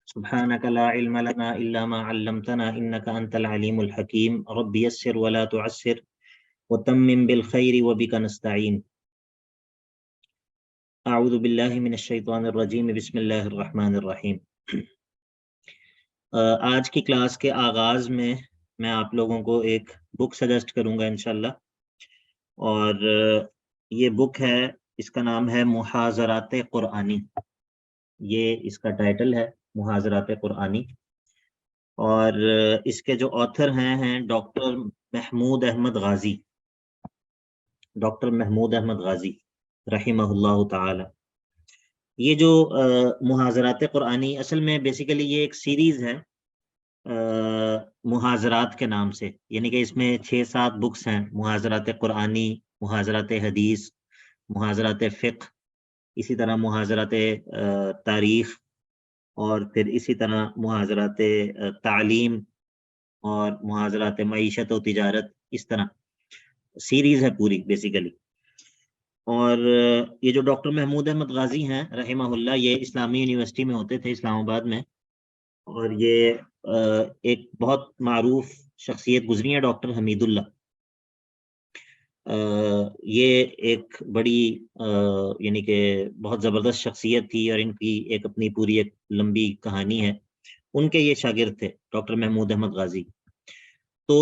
سبحانك لا علم لنا إلا ما علمتنا إنك أنت العليم الحكيم رب يسر ولا تعسر وتمم بالخير وبك نستعين أعوذ بالله من الشیطان الرجیم بسم اللہ الرحمن الرحیم۔ آج کی کلاس کے آغاز میں آپ لوگوں کو ایک بک سجیسٹ کروں گا انشاءاللہ، اور یہ بک ہے، اس کا نام ہے محاضرات قرآنی، یہ اس کا ٹائٹل ہے محاضرات قرآنی، اور اس کے جو آتھر ہیں ڈاکٹر محمود احمد غازی، ڈاکٹر محمود احمد غازی رحمہ اللہ تعالی۔ یہ جو محاضرات قرآنی اصل میں بیسیکلی یہ ایک سیریز ہے محاضرات کے نام سے، یعنی کہ اس میں 6-7 بکس ہیں، محاضرات قرآنی، محاضرات حدیث، محاضرات فقہ، اسی طرح محاضرات تاریخ، اور پھر اسی طرح محاضرات تعلیم اور محاضرات معیشت و تجارت، اس طرح سیریز ہے پوری بیسیکلی۔ اور یہ جو ڈاکٹر محمود احمد غازی ہیں رحمہ اللہ، یہ اسلامی یونیورسٹی میں ہوتے تھے اسلام آباد میں، اور یہ ایک بہت معروف شخصیت گزری ہے ڈاکٹر حمید اللہ۔ یہ ایک بڑی یعنی کہ بہت زبردست شخصیت تھی، اور ان کی ایک اپنی پوری ایک لمبی کہانی ہے۔ ان کے یہ شاگرد تھے ڈاکٹر محمود احمد غازی۔ تو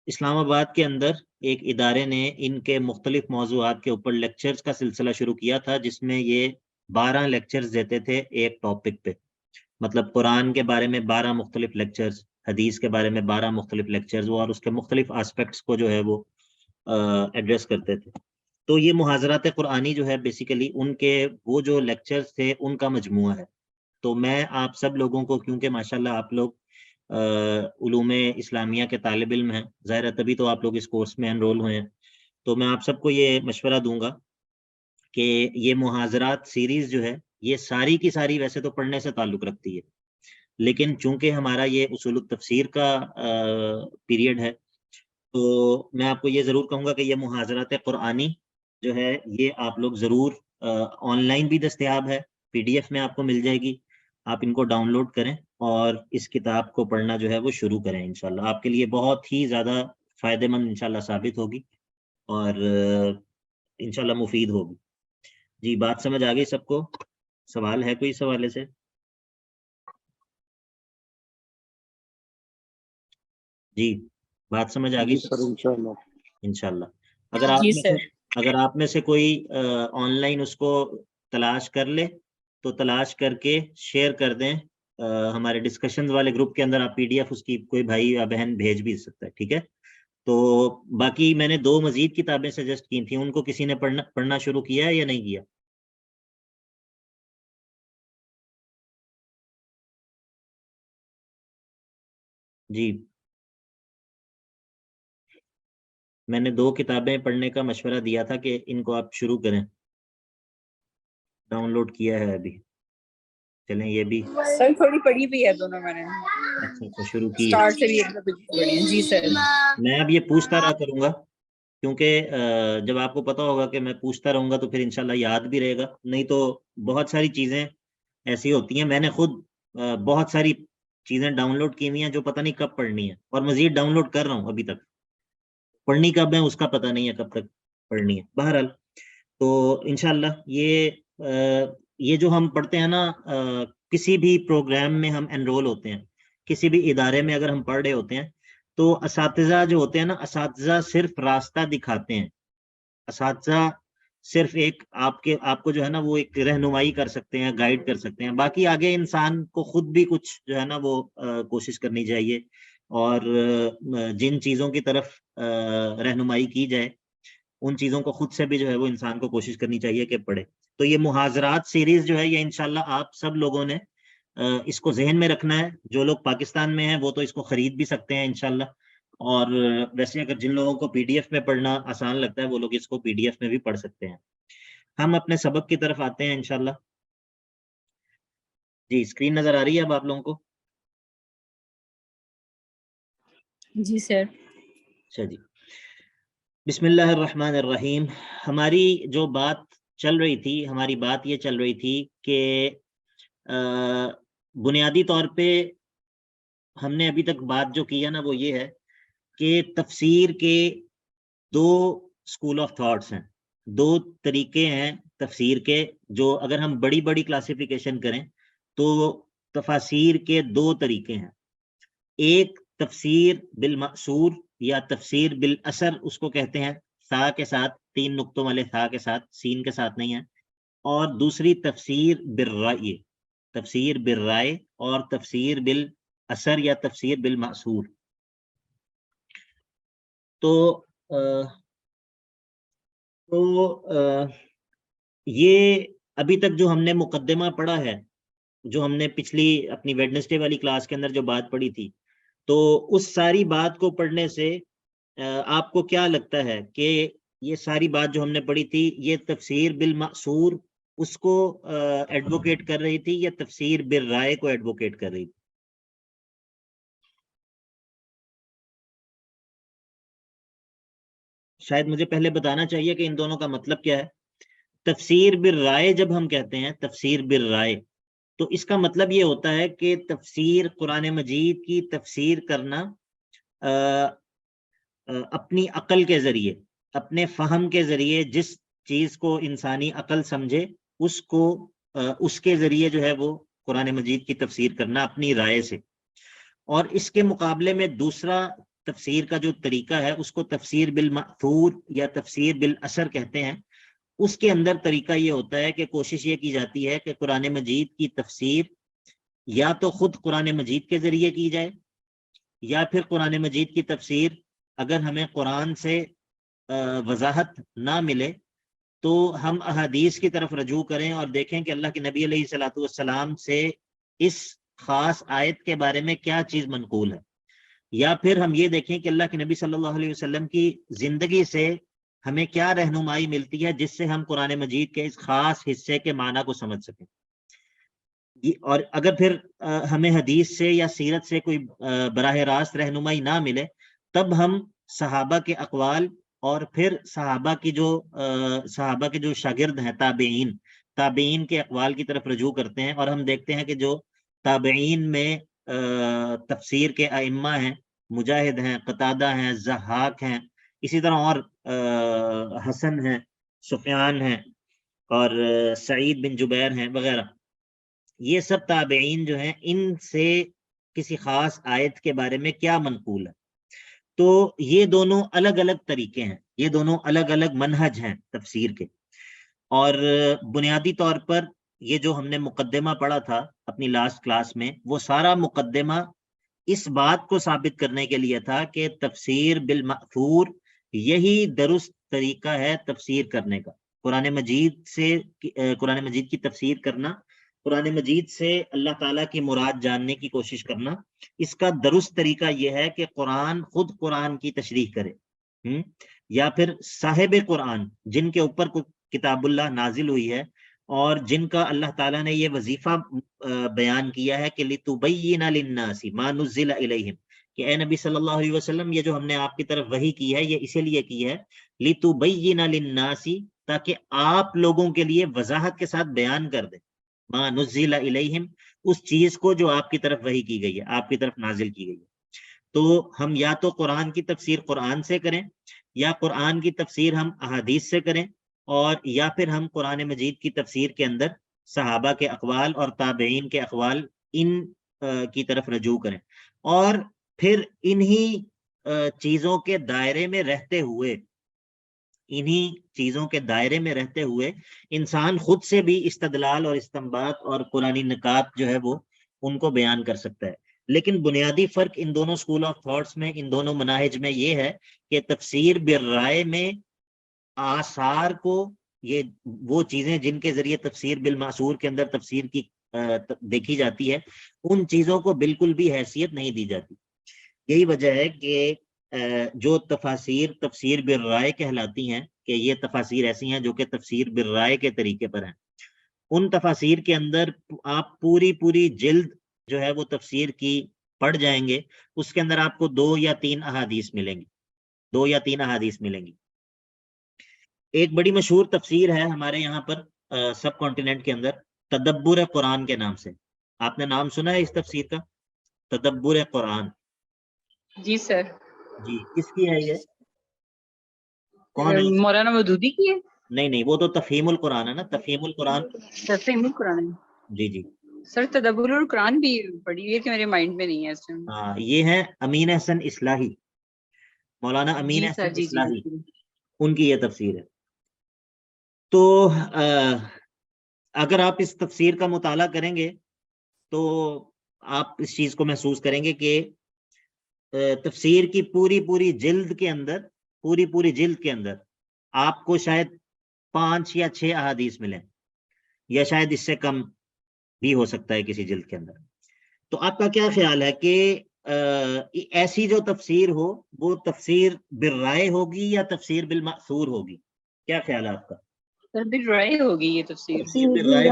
اسلام آباد کے اندر ایک ادارے نے ان کے مختلف موضوعات کے اوپر لیکچرز کا سلسلہ شروع کیا تھا، جس میں یہ 12 لیکچرز دیتے تھے ایک ٹاپک پہ، مطلب قرآن کے بارے میں 12 مختلف لیکچرز، حدیث کے بارے میں 12 مختلف لیکچرز، اور اس کے مختلف آسپیکٹس کو جو ہے وہ ایڈریس کرتے تھے۔ تو یہ محاضرات قرآنی جو ہے بیسیکلی ان کے وہ جو لیکچرز تھے ان کا مجموعہ ہے۔ تو میں آپ سب لوگوں کو، کیونکہ ماشاءاللہ آپ لوگ علوم اسلامیہ کے طالب علم ہیں، ظاہر ہے تبھی تو آپ لوگ اس کورس میں انرول ہوئے ہیں، تو میں آپ سب کو یہ مشورہ دوں گا کہ یہ محاضرات سیریز جو ہے یہ ساری کی ساری ویسے تو پڑھنے سے تعلق رکھتی ہے، لیکن چونکہ ہمارا یہ اصول التفسیر کا پیریڈ ہے، تو میں آپ کو یہ ضرور کہوں گا کہ یہ محاضرات قرآنی جو ہے یہ آپ لوگ ضرور آن لائن بھی دستیاب ہے، PDF میں آپ کو مل جائے گی، آپ ان کو ڈاؤن لوڈ کریں اور اس کتاب کو پڑھنا جو ہے وہ شروع کریں، انشاءاللہ آپ کے لیے بہت ہی زیادہ فائدہ مند انشاءاللہ ثابت ہوگی، اور انشاءاللہ مفید ہوگی۔ جی، بات سمجھ آ گئی سب کو؟ سوال ہے کوئی اس حوالے سے؟ جی، بات سمجھ آ گئی سر؟ انشاءاللہ اگر آپ میں سے کوئی آن لائن اس کو تلاش کر لے تو تلاش کر کے شیئر کر دیں ہمارے ڈسکشن والے گروپ کے اندر، آپ PDF اس کی کوئی بھائی یا بہن بھیج بھی سکتا ہے، ٹھیک ہے؟ تو باقی میں نے 2 مزید کتابیں سجیسٹ کی تھیں، ان کو کسی نے پڑھنا شروع کیا ہے یا نہیں کیا؟ جی، میں نے 2 کتابیں پڑھنے کا مشورہ دیا تھا کہ ان کو آپ شروع کریں، ڈاؤن لوڈ کیا ہے ابھی، چلیں یہ بھی سر تھوڑی پڑھی بھی ہے دونوں میں نے، اچھا شروع کی ہے۔ سٹارٹ سے بھی ایک دفعہ پڑھی ہے۔ جی سر، میں اب یہ پوچھتا رہا کروں گا، کیونکہ جب آپ کو پتا ہوگا کہ میں پوچھتا رہوں گا تو پھر انشاءاللہ یاد بھی رہے گا، نہیں تو بہت ساری چیزیں ایسی ہوتی ہیں، میں نے خود بہت ساری چیزیں ڈاؤن لوڈ کی ہوئی ہیں جو پتہ نہیں کب پڑھنی ہے، اور مزید ڈاؤن لوڈ کر رہا ہوں، ابھی تک پڑھنی کب ہے اس کا پتہ نہیں ہے کب تک پڑھنی ہے۔ بہرحال تو انشاءاللہ یہ جو ہم پڑھتے ہیں نا، کسی بھی پروگرام میں ہم انرول ہوتے ہیں، کسی بھی ادارے میں اگر ہم پڑھ رہے ہوتے ہیں تو اساتذہ جو ہوتے ہیں نا، اساتذہ صرف راستہ دکھاتے ہیں، اساتذہ صرف ایک آپ کو جو ہے نا وہ ایک رہنمائی کر سکتے ہیں، گائیڈ کر سکتے ہیں، باقی آگے انسان کو خود بھی کچھ جو ہے نا وہ کوشش کرنی چاہیے، اور جن چیزوں کی طرف رہنمائی کی جائے ان چیزوں کو خود سے بھی جو ہے وہ انسان کو کوشش کرنی چاہیے کہ پڑھے۔ تو یہ محاضرات سیریز جو ہے یہ انشاءاللہ آپ سب لوگوں نے اس کو ذہن میں رکھنا ہے، جو لوگ پاکستان میں ہیں وہ تو اس کو خرید بھی سکتے ہیں انشاءاللہ، اور ویسے اگر جن لوگوں کو PDF میں پڑھنا آسان لگتا ہے وہ لوگ اس کو PDF میں بھی پڑھ سکتے ہیں۔ ہم اپنے سبق کی طرف آتے ہیں انشاءاللہ۔ جی، اسکرین نظر آ رہی ہے اب آپ لوگوں کو؟ جی سر۔ اچھا جی، بسم اللہ الرحمن الرحیم۔ ہماری جو بات چل رہی تھی، ہماری بات یہ چل رہی تھی کہ بنیادی طور پہ ہم نے ابھی تک بات جو کی ہے نا وہ یہ ہے کہ تفسیر کے دو اسکول آف تھاٹس ہیں، دو طریقے ہیں تفسیر کے، جو اگر ہم بڑی بڑی کلاسیفیکیشن کریں تو تفاسیر کے دو طریقے ہیں. ایک تفسیر بالمأثور یا تفسیر بالاثر اس کو کہتے ہیں، سا کے ساتھ، 3 نقطوں والے سا کے ساتھ، سین کے ساتھ نہیں ہے. اور دوسری تفسیر بالرائے، تفسیر بالرائے اور تفسیر بالاثر یا تفسیر بالمأثور. تو یہ ابھی تک جو ہم نے مقدمہ پڑھا ہے، جو ہم نے پچھلی اپنی ویڈنسڈے والی کلاس کے اندر جو بات پڑھی تھی، تو اس ساری بات کو پڑھنے سے آپ کو کیا لگتا ہے کہ یہ ساری بات جو ہم نے پڑھی تھی یہ تفسیر بالمأثور اس کو ایڈوکیٹ کر رہی تھی یا تفسیر بالرائے کو ایڈوکیٹ کر رہی تھی؟ شاید مجھے پہلے بتانا چاہیے کہ ان دونوں کا مطلب کیا ہے. تفسیر بالرائے جب ہم کہتے ہیں تفسیر بالرائے، تو اس کا مطلب یہ ہوتا ہے کہ تفسیر قرآن مجید کی تفسیر کرنا اپنی عقل کے ذریعے، اپنے فہم کے ذریعے، جس چیز کو انسانی عقل سمجھے اس کو اس کے ذریعے جو ہے وہ قرآن مجید کی تفسیر کرنا اپنی رائے سے. اور اس کے مقابلے میں دوسرا تفسیر کا جو طریقہ ہے اس کو تفسیر بالمأثور یا تفسیر بالاثر کہتے ہیں. اس کے اندر طریقہ یہ ہوتا ہے کہ کوشش یہ کی جاتی ہے کہ قرآن مجید کی تفسیر یا تو خود قرآن مجید کے ذریعے کی جائے، یا پھر قرآن مجید کی تفسیر اگر ہمیں قرآن سے وضاحت نہ ملے تو ہم احادیث کی طرف رجوع کریں اور دیکھیں کہ اللہ کے نبی علیہ الصلوۃ والسلام سے اس خاص آیت کے بارے میں کیا چیز منقول ہے، یا پھر ہم یہ دیکھیں کہ اللہ کے نبی صلی اللہ علیہ وسلم کی زندگی سے ہمیں کیا رہنمائی ملتی ہے جس سے ہم قرآن مجید کے اس خاص حصے کے معنی کو سمجھ سکیں. اور اگر پھر ہمیں حدیث سے یا سیرت سے کوئی براہ راست رہنمائی نہ ملے تب ہم صحابہ کے اقوال اور پھر صحابہ کی صحابہ کے جو شاگرد ہیں تابعین کے اقوال کی طرف رجوع کرتے ہیں. اور ہم دیکھتے ہیں کہ جو تابعین میں تفسیر کے ائمہ ہیں، مجاہد ہیں، قتادہ ہیں، ضحاک ہیں، اسی طرح اور حسن ہیں، سفیان ہیں، اور سعید بن جبیر ہیں وغیرہ. یہ سب تابعین جو ہیں ان سے کسی خاص آیت کے بارے میں کیا منقول ہے. تو یہ دونوں الگ الگ طریقے ہیں، یہ دونوں الگ الگ منہج ہیں تفسیر کے. اور بنیادی طور پر یہ جو ہم نے مقدمہ پڑھا تھا اپنی لاسٹ کلاس میں، وہ سارا مقدمہ اس بات کو ثابت کرنے کے لیے تھا کہ تفسیر بالمأثور یہی درست طریقہ ہے تفسیر کرنے کا. قرآن مجید کی تفسیر کرنا، قرآن مجید سے اللہ تعالیٰ کی مراد جاننے کی کوشش کرنا، اس کا درست طریقہ یہ ہے کہ خود قرآن کی تشریح کرے، یا پھر صاحب قرآن جن کے اوپر کتاب اللہ نازل ہوئی ہے اور جن کا اللہ تعالیٰ نے یہ وظیفہ بیان کیا ہے کہ لِتُبَيِّنَ لِلنَّاسِ مَا نُزِّلَ إِلَيْهِمْ، کہ اے نبی صلی اللہ علیہ وسلم یہ جو ہم نے آپ کی طرف وحی کی ہے یہ اسی لیے کی ہے لِتُبَيِّنَ لِلنَّاسِ، تاکہ آپ لوگوں کے لیے وضاحت کے ساتھ بیان کر دیں مَا نُزِّلَ إِلَيْهِمْ، اس چیز کو جو آپ کی طرف وحی کی گئی ہے، آپ کی طرف نازل کی گئی ہے. تو ہم یا تو قرآن کی تفسیر قرآن سے کریں، یا قرآن کی تفسیر ہم احادیث سے کریں، اور یا پھر ہم قرآن مجید کی تفسیر کے اندر صحابہ کے اقوال اور تابعین کے اقوال ان کی طرف رجوع کریں. اور پھر انہی چیزوں کے دائرے میں رہتے ہوئے انسان خود سے بھی استدلال اور استنباط اور قرآنی نکات جو ہے وہ ان کو بیان کر سکتا ہے. لیکن بنیادی فرق ان دونوں اسکول آف تھاٹس میں، ان دونوں مناہج میں یہ ہے کہ تفسیر بالرائے میں آثار کو، یہ وہ چیزیں جن کے ذریعے تفسیر بالمأثور کے اندر تفسیر کی دیکھی جاتی ہے، ان چیزوں کو بالکل بھی حیثیت نہیں دی جاتی. یہی وجہ ہے کہ جو تفسیر بالرائے کہلاتی ہیں، کہ یہ تفاسیر ایسی ہیں جو کہ تفسیر بالرائے کے طریقے پر ہیں، ان تفاسیر کے اندر آپ پوری جلد جو ہے وہ تفسیر کی پڑھ جائیں گے، اس کے اندر آپ کو 2 یا 3 احادیث ملیں گی. ایک بڑی مشہور تفسیر ہے ہمارے یہاں پر سب کانٹیننٹ کے اندر، تدبر قرآن کے نام سے. آپ نے نام سنا ہے اس تفسیر کا؟ تدبر قرآن. جی سر. جی کس کی ہے یہ؟ کون ہے؟ مولانا مودودی کی ہے. نہیں نہیں، وہ تو تفہیم القرآن ہے نا، تفہیم القرآن. تفہیم القرآن. جی جی سر تدبر القرآن بھی پڑھی ہوئی ہے کہ میرے مائنڈ میں نہیں ہے اس ٹائم. ہاں، یہ ہے امین احسن اصلاحی، مولانا امین جی سر. احسن جی جی اصلاحی، بالکل. ان کی یہ تفسیر ہے. تو اگر آپ اس تفسیر کا مطالعہ کریں گے تو آپ اس چیز کو محسوس کریں گے کہ تفسیر کی پوری جلد کے اندر، پوری جلد کے اندر آپ کو شاید 5 یا 6 احادیث ملیں، یا شاید اس سے کم بھی ہو سکتا ہے کسی جلد کے اندر. تو آپ کا کیا خیال ہے کہ ایسی جو تفسیر ہو وہ تفسیر بالرائے ہوگی یا تفسیر بالمأثور ہوگی؟ کیا خیال ہے آپ کا؟ سر بالرائے ہوگی یہ تفسیر. تفسیر بالرائے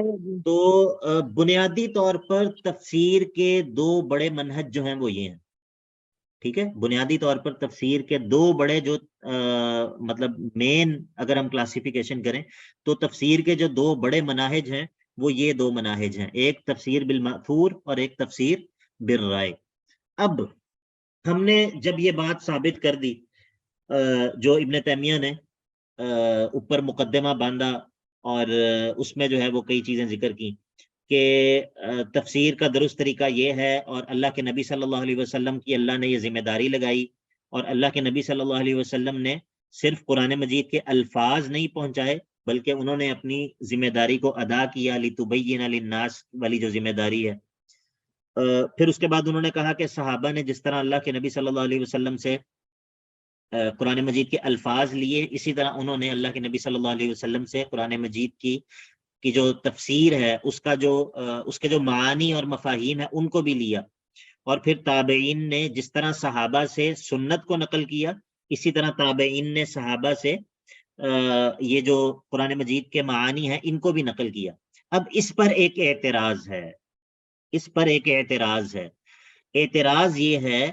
ہوگی. تو بنیادی طور پر تفسیر کے 2 بڑے منہج جو ہیں وہ یہ ہیں. ٹھیک ہے، بنیادی طور پر تفسیر کے 2 بڑے جو مطلب مین اگر ہم کلاسیفیکیشن کریں تو تفسیر کے جو 2 بڑے مناہج ہیں وہ یہ 2 مناہج ہیں، ایک تفسیر بالمأثور اور ایک تفسیر بالرائے. اب ہم نے جب یہ بات ثابت کر دی، جو ابن تیمیہ نے اوپر مقدمہ باندھا اور اس میں جو ہے وہ کئی چیزیں ذکر کی کہ تفسیر کا درست طریقہ یہ ہے، اور اللہ کے نبی صلی اللہ علیہ وسلم کی اللہ نے یہ ذمہ داری لگائی، اور اللہ کے نبی صلی اللہ علیہ وسلم نے صرف قرآن مجید کے الفاظ نہیں پہنچائے بلکہ انہوں نے اپنی ذمہ داری کو ادا کیا، لِتُبَيِّنَ لِلنَّاسِ والی جو ذمہ داری ہے. پھر اس کے بعد انہوں نے کہا کہ صحابہ نے جس طرح اللہ کے نبی صلی اللہ علیہ وسلم سے قرآن مجید کے الفاظ لیے، اسی طرح انہوں نے اللہ کے نبی صلی اللہ علیہ وسلم سے قرآن مجید کی جو تفسیر ہے اس کے جو معانی اور مفاہیم ہیں ان کو بھی لیا. اور پھر تابعین نے جس طرح صحابہ سے سنت کو نقل کیا، اسی طرح تابعین نے صحابہ سے یہ جو قرآن مجید کے معانی ہیں ان کو بھی نقل کیا. اب اس پر ایک اعتراض ہے، اعتراض یہ ہے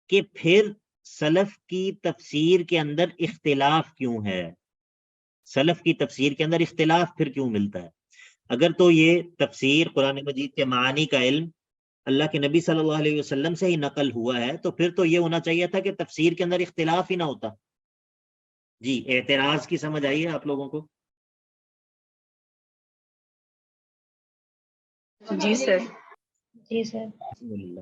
کہ پھر سلف کی تفسیر کے اندر اختلاف کیوں ہے؟ سلف کی تفسیر کے اندر اختلاف پھر کیوں ملتا ہے؟ اگر تو یہ تفسیر قرآن مجید کے معانی کا علم اللہ کے نبی صلی اللہ علیہ وسلم سے ہی نقل ہوا ہے تو پھر تو یہ ہونا چاہیے تھا کہ تفسیر کے اندر اختلاف ہی نہ ہوتا. جی اعتراض کی سمجھ آئی ہے آپ لوگوں کو؟ جی سر. جی سر. بسم اللہ.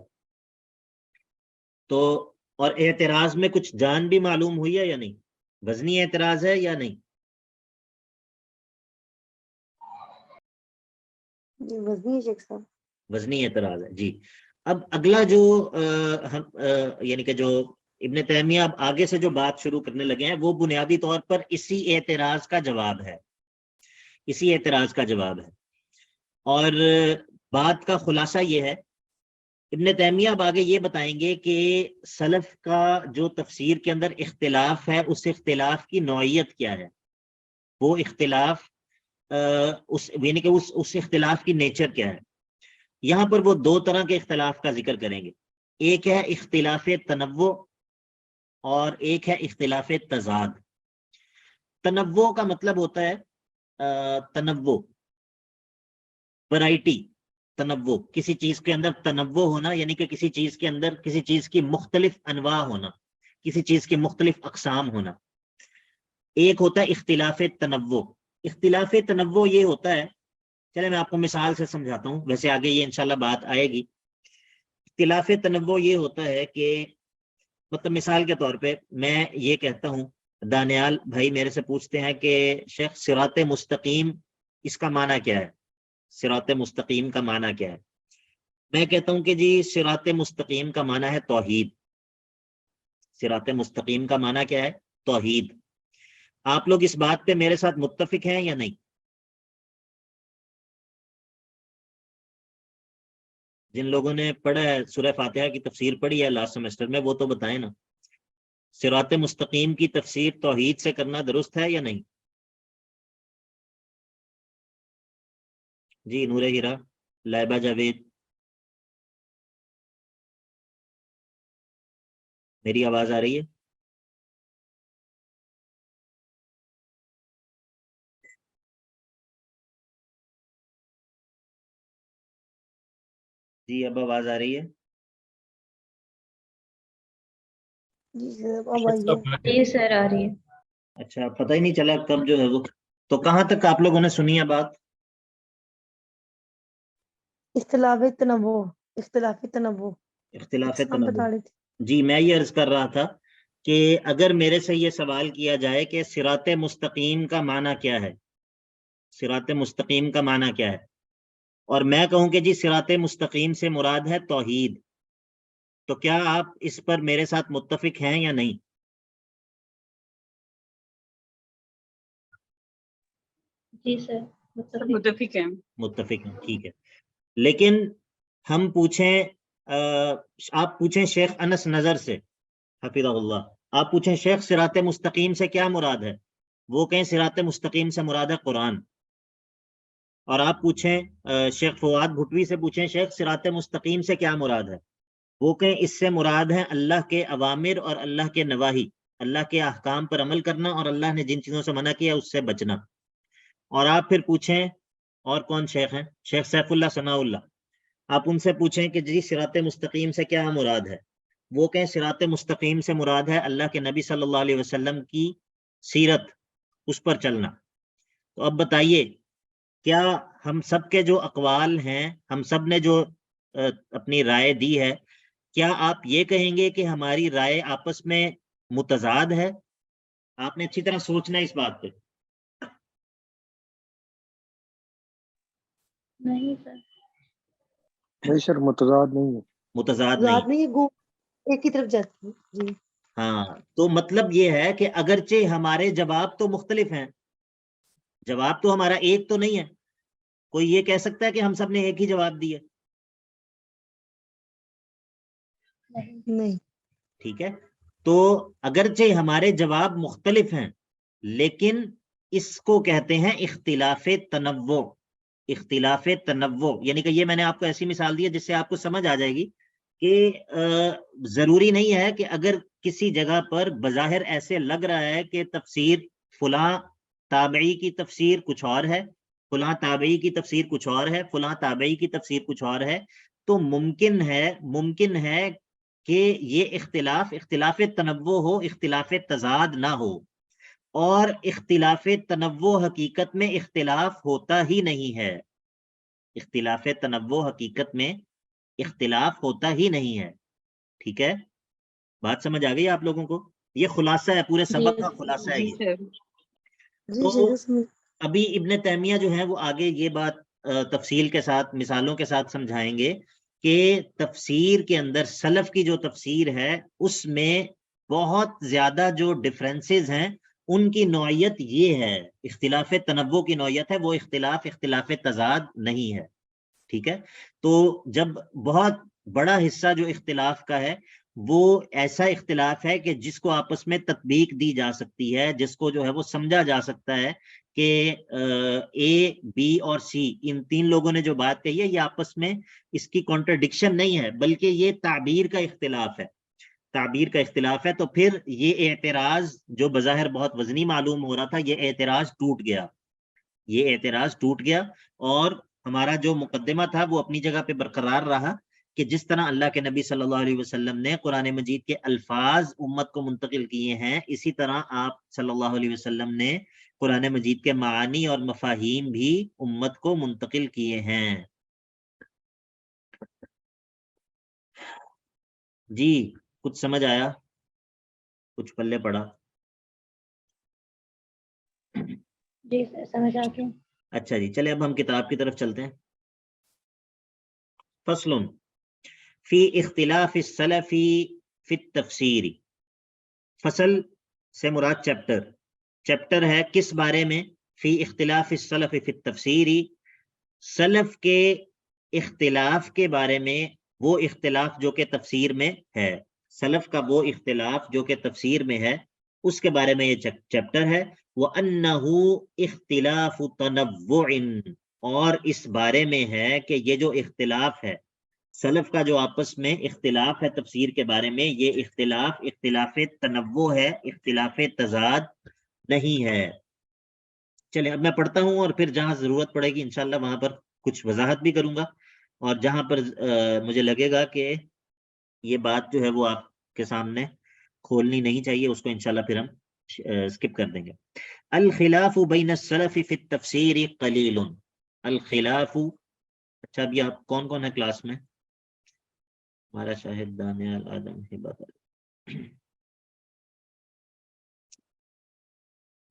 تو اور اعتراض میں کچھ جان بھی معلوم ہوئی ہے یا نہیں؟ وزنی اعتراض ہے یا نہیں؟ وزنی شیخ صاحب. وزنی اعتراض ہے. جی اب اگلا جو یعنی کہ جو ابن تیمیہ اب آگے سے جو بات شروع کرنے لگے ہیں وہ بنیادی طور پر اسی اعتراض کا جواب ہے، اور بات کا خلاصہ یہ ہے، ابن تیمیہ اب آگے یہ بتائیں گے کہ سلف کا جو تفسیر کے اندر اختلاف ہے اس اختلاف کی نوعیت کیا ہے، وہ اختلاف یعنی کہ اس اختلاف کی نیچر کیا ہے. یہاں پر وہ 2 طرح کے اختلاف کا ذکر کریں گے، ایک ہے اختلاف تنوع اور ایک ہے اختلاف تضاد. تنوع کا مطلب ہوتا ہے تنوع، ورائٹی، تنوع کسی چیز کے اندر تنوع ہونا، یعنی کہ کسی چیز کے اندر کسی چیز کی مختلف انواع ہونا، کسی چیز کی مختلف اقسام ہونا. ایک ہوتا ہے اختلاف تنوع. اختلاف تنوع یہ ہوتا ہے، چلے میں آپ کو مثال سے سمجھاتا ہوں، ویسے آگے یہ انشاءاللہ بات آئے گی. اختلاف تنوع یہ ہوتا ہے کہ مطلب مثال کے طور پہ میں یہ کہتا ہوں، دانیال بھائی میرے سے پوچھتے ہیں کہ شیخ صراط مستقیم اس کا معنی کیا ہے؟ صراط مستقیم کا معنی کیا ہے؟ میں کہتا ہوں کہ جی صراط مستقیم کا معنی ہے توحید. صراط مستقیم کا معنی کیا ہے؟ توحید. آپ لوگ اس بات پہ میرے ساتھ متفق ہیں یا نہیں؟ جن لوگوں نے پڑھا ہے سورہ فاتحہ کی تفسیر پڑھی ہے لاسٹ سیمسٹر میں وہ تو بتائیں نا، صراط مستقیم کی تفسیر توحید سے کرنا درست ہے یا نہیں؟ جی نور ہیرا، لائبہ جاوید، میری آواز آ رہی ہے؟ جی اب آواز آ رہی ہے؟ جی سر اب آئیے. جی سر آ رہی ہے. اچھا پتہ ہی نہیں چلا کب جو ہے وہ. تو کہاں تک آپ لوگوں نے سنی ہے بات؟ اختلاف تنوع. اختلاف تنوع اختلاف ہم تنوع. بتا رہے تھے. جی میں یہ عرض کر رہا تھا کہ اگر میرے سے یہ سوال کیا جائے کہ صراط مستقیم کا معنی کیا ہے، صراط مستقیم کا معنی کیا ہے، اور میں کہوں کہ جی صراط مستقیم سے مراد ہے توحید، تو کیا آپ اس پر میرے ساتھ متفق ہیں یا نہیں؟ جی سر سب متفق ہیں. متفق ہیں، ٹھیک ہے. لیکن ہم پوچھیں آپ پوچھیں شیخ انس نظر سے حفظہ اللہ، آپ پوچھیں شیخ صراط مستقیم سے کیا مراد ہے، وہ کہیں صراط مستقیم سے مراد ہے قرآن. اور آپ پوچھیں شیخ فواد بھٹوی سے پوچھیں شیخ صراط مستقیم سے کیا مراد ہے، وہ کہیں اس سے مراد ہے اللہ کے اوامر اور اللہ کے نواہی، اللہ کے احکام پر عمل کرنا اور اللہ نے جن چیزوں سے منع کیا اس سے بچنا. اور آپ پھر پوچھیں اور کون شیخ ہیں، شیخ سیف اللہ ثناء اللہ، آپ ان سے پوچھیں کہ جی صراط مستقیم سے کیا مراد ہے، وہ کہیں صراط مستقیم سے مراد ہے اللہ کے نبی صلی اللہ علیہ وسلم کی سیرت، اس پر چلنا. تو اب بتائیے کیا ہم سب کے جو اقوال ہیں، ہم سب نے جو اپنی رائے دی ہے، کیا آپ یہ کہیں گے کہ ہماری رائے آپس میں متضاد ہے؟ آپ نے اچھی طرح سوچنا ہے اس بات پہ. نہیں سر. نہیں سر متضاد نہیں ہے. متضاد ذات نہیں. نہیں گو ایک کی طرف جاتی ہے. جی ہاں تو مطلب یہ ہے کہ اگرچہ ہمارے جواب تو مختلف ہیں، جواب تو ہمارا ایک تو نہیں ہے، کوئی یہ کہہ سکتا ہے کہ ہم سب نے ایک ہی جواب دیا؟ نہیں. ٹھیک ہے. تو اگرچہ ہمارے جواب مختلف ہیں لیکن اس کو کہتے ہیں اختلاف تنوع. اختلاف تنوع یعنی کہ یہ میں نے آپ کو ایسی مثال دی ہے جس سے آپ کو سمجھ آ جائے گی کہ ضروری نہیں ہے کہ اگر کسی جگہ پر بظاہر ایسے لگ رہا ہے کہ تفسیر فلاں تابعی کی تفسیر کچھ اور ہے، فلاں تابعی کی تفسیر کچھ اور ہے، فلاں تابعی کی تفسیر کچھ اور ہے، تو ممکن ہے کہ یہ اختلاف تنوع ہو، اختلاف تضاد نہ ہو. اور اختلاف تنوع حقیقت میں اختلاف ہوتا ہی نہیں ہے، اختلاف تنوع حقیقت میں اختلاف ہوتا ہی نہیں ہے. ٹھیک ہے، بات سمجھ آ گئی آپ لوگوں کو؟ یہ خلاصہ ہے، پورے سبق کا خلاصہ ہے جی یہ. سر. جی تو سر ابھی ابن تیمیہ جو ہے وہ آگے یہ بات تفصیل کے ساتھ مثالوں کے ساتھ سمجھائیں گے کہ تفسیر کے اندر سلف کی جو تفسیر ہے اس میں بہت زیادہ جو ڈفرینسز ہیں ان کی نوعیت یہ ہے، اختلاف تنوع کی نوعیت ہے، وہ اختلاف تضاد نہیں ہے. ٹھیک ہے. تو جب بہت بڑا حصہ جو اختلاف کا ہے وہ ایسا اختلاف ہے کہ جس کو آپس میں تطبیق دی جا سکتی ہے، جس کو جو ہے وہ سمجھا جا سکتا ہے کہ اے بی اور سی ان تین لوگوں نے جو بات کہی ہے یہ آپس میں اس کی کانٹرڈکشن نہیں ہے بلکہ یہ تعبیر کا اختلاف ہے، تعبیر کا اختلاف ہے. تو پھر یہ اعتراض جو بظاہر بہت وزنی معلوم ہو رہا تھا یہ اعتراض ٹوٹ گیا، یہ اعتراض ٹوٹ گیا. اور ہمارا جو مقدمہ تھا وہ اپنی جگہ پہ برقرار رہا کہ جس طرح اللہ کے نبی صلی اللہ علیہ وسلم نے قرآن مجید کے الفاظ امت کو منتقل کیے ہیں، اسی طرح آپ صلی اللہ علیہ وسلم نے قرآن مجید کے معانی اور مفاہیم بھی امت کو منتقل کیے ہیں. جی کچھ سمجھ آیا، کچھ پلے پڑا؟ جی سر سمجھ آ گیا. اچھا جی چلے اب ہم کتاب کی طرف چلتے ہیں. فصل فی اختلاف السلف فی التفسیر. فصل سے مراد چیپٹر ہے کس بارے میں؟ فی اختلاف السلف فی التفسیر، سلف کے اختلاف کے بارے میں، وہ اختلاف جو کہ تفسیر میں ہے، سلف کا وہ اختلاف جو کہ تفسیر میں ہے اس کے بارے میں یہ چیپٹر ہے. وَأَنَّهُ اختلاف تنوع، اور اس بارے میں ہے کہ یہ جو اختلاف ہے سلف کا جو آپس میں اختلاف ہے تفسیر کے بارے میں، یہ اختلاف تنوع ہے، اختلاف تضاد نہیں ہے. چلیں اب میں پڑھتا ہوں اور پھر جہاں ضرورت پڑے گی انشاءاللہ وہاں پر کچھ وضاحت بھی کروں گا. اور جہاں پر مجھے لگے گا کہ یہ بات جو ہے وہ آپ کے سامنے کھولنی نہیں چاہیے، اس کو انشاءاللہ پھر ہم اسکپ کر دیں گے. الخلاف بین السلف فی التفسیر قلیل. الخلاف، اچھا ابھی آپ کون کون ہے کلاس میں؟ ہمارا شاہد، دانیال، آدم، ہبت.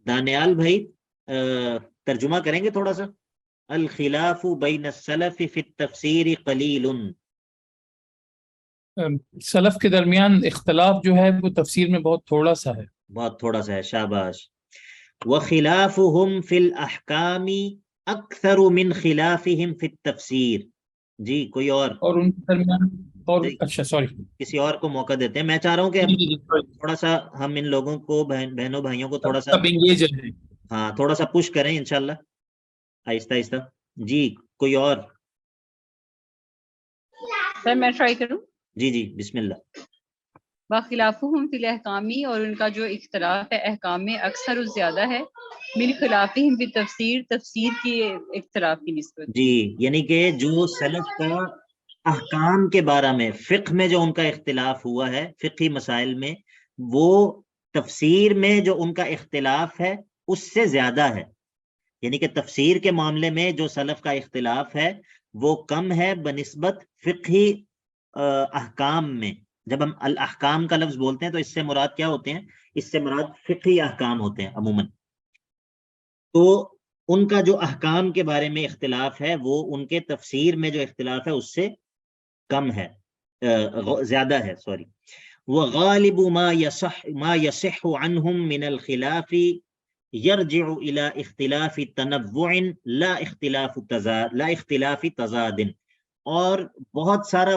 دانیال بھائی ترجمہ کریں گے تھوڑا سا؟ الخلاف بین السلف فی التفسیر قلیل. سلف کے درمیان اختلاف جو ہے وہ تفسیر میں بہت تھوڑا سا ہے. بہت تھوڑا سا ہے، شاباش. وخلافهم فی الاحکام اکثر من خلافهم فی التفسیر. جی کوئی اور ان کے درمیان اور جی، اچھا سوری کسی اور کو موقع دیتے ہیں. میں چاہ رہا ہوں کہ تھوڑا سا ہم ان لوگوں کو بہنوں بھائیوں کو تھوڑا سا سب انگیج ہے. ہاں تھوڑا سا پش کریں انشاءاللہ آہستہ آہستہ. جی کوئی اور؟ سر میں ٹرائی کروں. جی جی بسم اللہ. باخلافہم فی الاحکامی، اور ان کا جو اختلاف ہے احکام میں اکثر و زیادہ ہے، من خلافہم فی تفسیر، تفسیر کی اختلاف کی نسبت. جی یعنی کہ جو سلف کا احکام کے بارے میں، فقہ میں جو ان کا اختلاف ہوا ہے، فقہی مسائل میں، وہ تفسیر میں جو ان کا اختلاف ہے اس سے زیادہ ہے. یعنی کہ تفسیر کے معاملے میں جو سلف کا اختلاف ہے وہ کم ہے بنسبت فقہی احکام میں. جب ہم الاحکام کا لفظ بولتے ہیں تو اس سے مراد کیا ہوتے ہیں؟ اس سے مراد فقہی احکام ہوتے ہیں عموماً. تو ان کا جو احکام کے بارے میں اختلاف ہے وہ ان کے تفسیر میں جو اختلاف ہے اس سے کم ہے، زیادہ ہے سوری. وغالب ما يصح عنهم من الخلاف يرجع الى اختلاف تنوع لا اختلاف تضاد. اور بہت سارا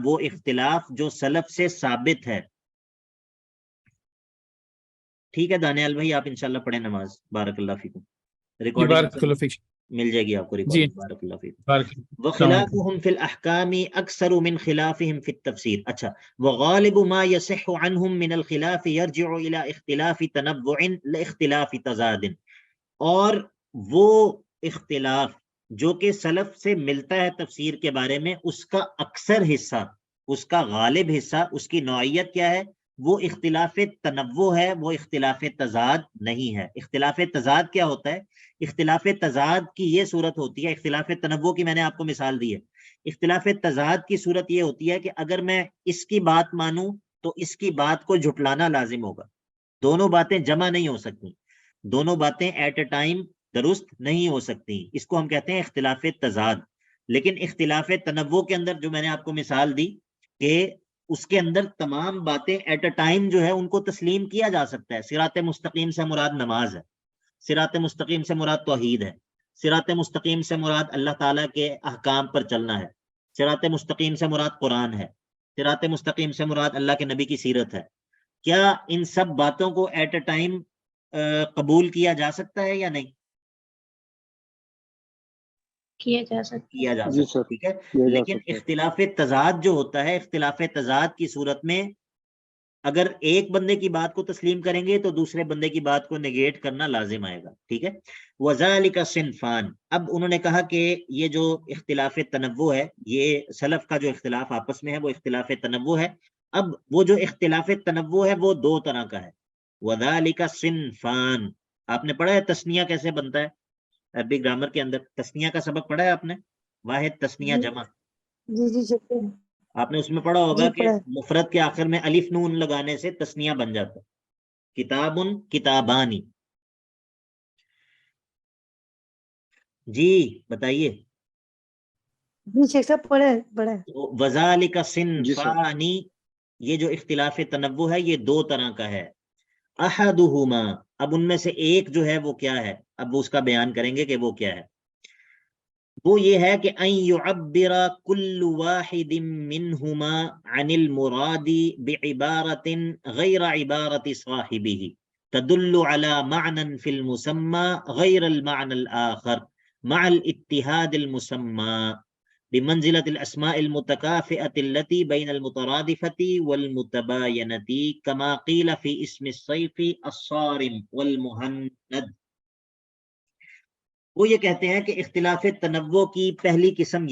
وہ اختلاف جو سلف سے ثابت ہے. ٹھیک ہے دانیال بھائی آپ انشاءاللہ پڑھیں نماز. بارک اللہ فیکم. ریکارڈنگ مل جائے گی آپ کو ریکارڈنگ. بارک اللہ فیکم. وخلافهم في الاحکام اکثر من خلافهم في التفسیر. اچھا، وغالب ما يصح عنهم من الخلاف يرجع الى اختلاف تنوع لا اختلاف تضاد. اور وہ اختلاف جو کہ سلف سے ملتا ہے تفسیر کے بارے میں، اس کا اکثر حصہ، اس کا غالب حصہ، اس کی نوعیت کیا ہے؟ وہ اختلاف تنوع ہے، وہ اختلاف تضاد نہیں ہے. اختلاف تضاد کیا ہوتا ہے؟ اختلاف تضاد کی یہ صورت ہوتی ہے، اختلاف تنوع کی میں نے آپ کو مثال دی ہے. اختلاف تضاد کی صورت یہ ہوتی ہے کہ اگر میں اس کی بات مانوں تو اس کی بات کو جھٹلانا لازم ہوگا. دونوں باتیں جمع نہیں ہو سکتی، دونوں باتیں ایٹ اے ٹائم درست نہیں ہو سکتی. اس کو ہم کہتے ہیں اختلاف تضاد. لیکن اختلاف تنوع کے اندر جو میں نے آپ کو مثال دی کہ اس کے اندر تمام باتیں ایٹ اے ٹائم جو ہے ان کو تسلیم کیا جا سکتا ہے. صراط مستقیم سے مراد نماز ہے، صراط مستقیم سے مراد توحید ہے، صراط مستقیم سے مراد اللہ تعالیٰ کے احکام پر چلنا ہے، صراط مستقیم سے مراد قرآن ہے، صراط مستقیم سے مراد اللہ کے نبی کی سیرت ہے. کیا ان سب باتوں کو ایٹ اے ٹائم قبول کیا جا سکتا ہے یا نہیں؟ کیا جا سکتا کیا جا جی سکتا ہے. سر، ٹھیک ہے. کیا جا لیکن سکتا ہے. اختلاف تضاد جو ہوتا ہے، اختلاف تضاد کی صورت میں اگر ایک بندے کی بات کو تسلیم کریں گے تو دوسرے بندے کی بات کو نیگیٹ کرنا لازم آئے گا. ٹھیک ہے. وذالک صنفان. اب انہوں نے کہا کہ یہ جو اختلاف تنوع ہے، یہ سلف کا جو اختلاف آپس میں ہے وہ اختلاف تنوع ہے. اب وہ جو اختلاف تنوع ہے وہ دو طرح کا ہے. وذالک صنفان. آپ نے پڑھا ہے تثنیہ کیسے بنتا ہے عربی گرامر کے اندر؟ تثنیہ کا سبق پڑھا ہے آپ نے؟ واحد، تثنیہ، جمع. جی جی جی آپ نے اس میں پڑھا ہوگا جی کہ پڑھا ہے. مفرد کے آخر میں الف نون لگانے سے تثنیہ بن جاتا ہے. کتابن، کتابانی. جی بتائیے. جی شیخ صاحب پڑھا ہے. وذالک جی سر. صنفانی، یہ جو اختلاف تنوع ہے یہ دو طرح کا ہے. احدہما، اب ان میں سے ایک جو ہے وہ کیا ہے؟ اب اس کا بیان کریں گے کہ وہ کیا ہے. وہ یہ ہے کہ ان يعبر كل واحد منهما عن المراد بعبارة غير عبارة صاحبه تدل على معنى في المسمى غير المعنى الآخر مع الاتحاد المسمى بمنزلة الأسماء المتكافئة التي بين المترادفة والمتباينة كما قيل في اسم السيف الصارم والمهند. وہ یہ کہتے ہیں کہ اختلاف تنوع کی پہلی قسم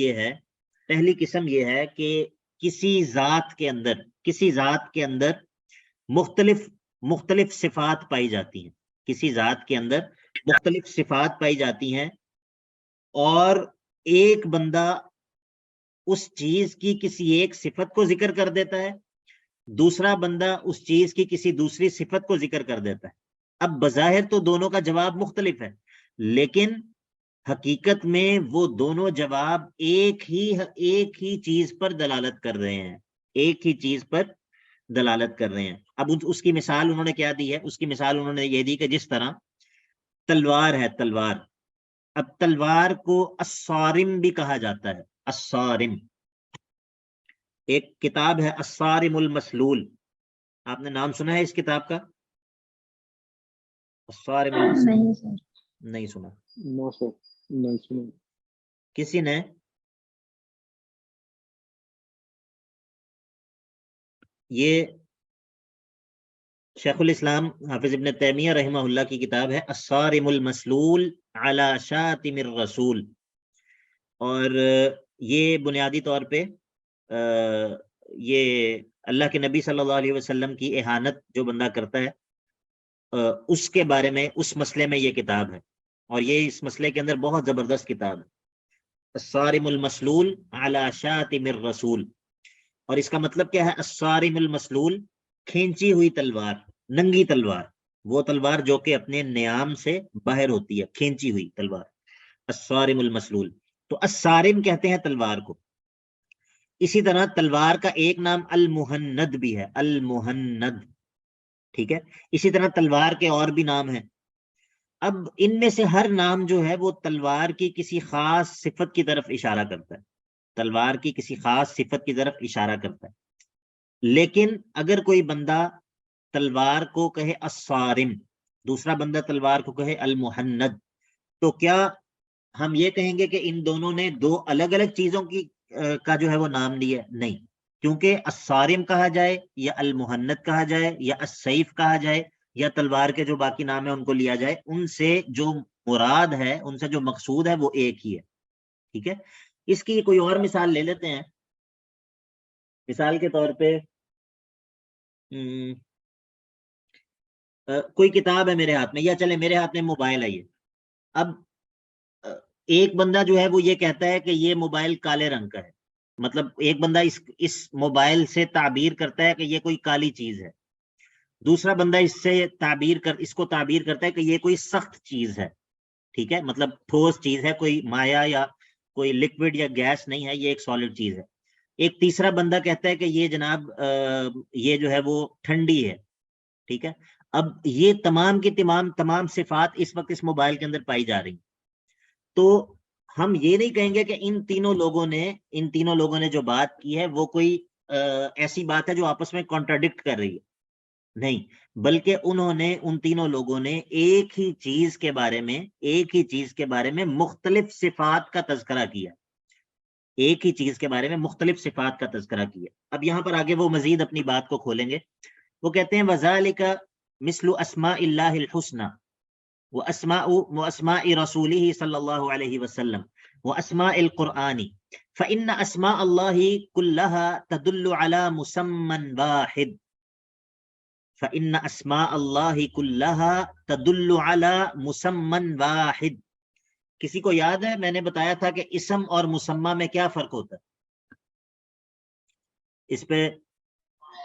یہ ہے کہ کسی ذات کے اندر مختلف صفات پائی جاتی ہیں، کسی ذات کے اندر مختلف صفات پائی جاتی ہیں، اور ایک بندہ اس چیز کی کسی ایک صفت کو ذکر کر دیتا ہے، دوسرا بندہ اس چیز کی کسی دوسری صفت کو ذکر کر دیتا ہے۔ اب بظاہر تو دونوں کا جواب مختلف ہے، لیکن حقیقت میں وہ دونوں جواب ایک ہی چیز پر دلالت کر رہے ہیں، اب اس کی مثال انہوں نے کیا دی ہے؟ اس کی مثال انہوں نے یہ دی کہ جس طرح تلوار ہے، اب تلوار کو الصارم بھی کہا جاتا ہے، الصارم۔ ایک کتاب ہے الصارم المسلول، آپ نے نام سنا ہے اس کتاب کا؟ الصارم المسلول؟ نہیں سر، نہیں سنا؟ نو سر، نہیں سنا۔ کسی نے؟ یہ شیخ الاسلام حافظ ابن تیمیہ رحمہ اللہ کی کتاب ہے الصارم المسلول علی شاتم الرسول، اور یہ بنیادی طور پہ یہ اللہ کے نبی صلی اللہ علیہ وسلم کی اہانت جو بندہ کرتا ہے اس کے بارے میں، اس مسئلے میں یہ کتاب ہے، اور یہ اس مسئلے کے اندر بہت زبردست کتاب ہے، الصارم المسلول علی شاتم الرسول۔ اور اس کا مطلب کیا ہے؟ الصارم المسلول، کھینچی ہوئی تلوار، ننگی تلوار، وہ تلوار جو کہ اپنے نیام سے باہر ہوتی ہے، کھینچی ہوئی تلوار، الصارم المسلول۔ تو الصارم کہتے ہیں تلوار کو۔ اسی طرح تلوار کا ایک نام المہند بھی ہے، المہند، ٹھیک ہے؟ اسی طرح تلوار کے اور بھی نام ہیں۔ اب ان میں سے ہر نام جو ہے وہ تلوار کی کسی خاص صفت کی طرف اشارہ کرتا ہے، تلوار کی کسی خاص صفت کی طرف اشارہ کرتا ہے۔ لیکن اگر کوئی بندہ تلوار کو کہے الصارم، دوسرا بندہ تلوار کو کہے المہند، تو کیا ہم یہ کہیں گے کہ ان دونوں نے دو الگ الگ چیزوں کا جو ہے وہ نام لیا؟ نہیں، کیونکہ الصارم کہا جائے یا المہند کہا جائے یا السیف کہا جائے یا تلوار کے جو باقی نام ہیں ان کو لیا جائے، ان سے جو مراد ہے، ان سے جو مقصود ہے وہ ایک ہی ہے، ٹھیک ہے؟ اس کی کوئی اور مثال لے لیتے ہیں۔ مثال کے طور پہ کوئی کتاب ہے میرے ہاتھ میں، یا چلے میرے ہاتھ میں موبائل ہے، یہ اب ایک بندہ جو ہے وہ یہ کہتا ہے کہ یہ موبائل کالے رنگ کا ہے، مطلب ایک بندہ اس موبائل سے تعبیر کرتا ہے کہ یہ کوئی کالی چیز ہے، دوسرا بندہ اس کو تعبیر کرتا ہے کہ یہ کوئی سخت چیز ہے، ٹھیک ہے؟ مطلب ٹھوس چیز ہے، کوئی مایا یا کوئی لکوڈ یا گیس نہیں ہے، یہ ایک سالڈ چیز ہے۔ ایک تیسرا بندہ کہتا ہے کہ یہ جناب یہ جو ہے وہ ٹھنڈی ہے، ٹھیک ہے؟ اب یہ تمام کی تمام صفات اس وقت اس موبائل کے اندر پائی جا رہی ہیں، تو ہم یہ نہیں کہیں گے کہ ان تینوں لوگوں نے جو بات کی ہے وہ کوئی ایسی بات ہے جو آپس میں کانٹراڈکٹ کر رہی ہے، نہیں، بلکہ ان تینوں لوگوں نے ایک ہی چیز کے بارے میں مختلف صفات کا تذکرہ کیا، ایک ہی چیز کے بارے میں مختلف صفات کا تذکرہ کیا۔ اب یہاں پر آگے وہ مزید اپنی بات کو کھولیں گے، وہ کہتے ہیں وَذَلِكَ مثل اسماء اللہ الحسنى واسماء رسوله صلی اللہ علیہ وسلم واسماء القرآن فإن اسماء اللہ كلها تدل على مسمى واحد فإن اسماء اللہ كلها تدل على مسمى واحد۔ کسی کو یاد ہے میں نے بتایا تھا کہ اسم اور مسمى میں کیا فرق ہوتا ہے؟ اس پہ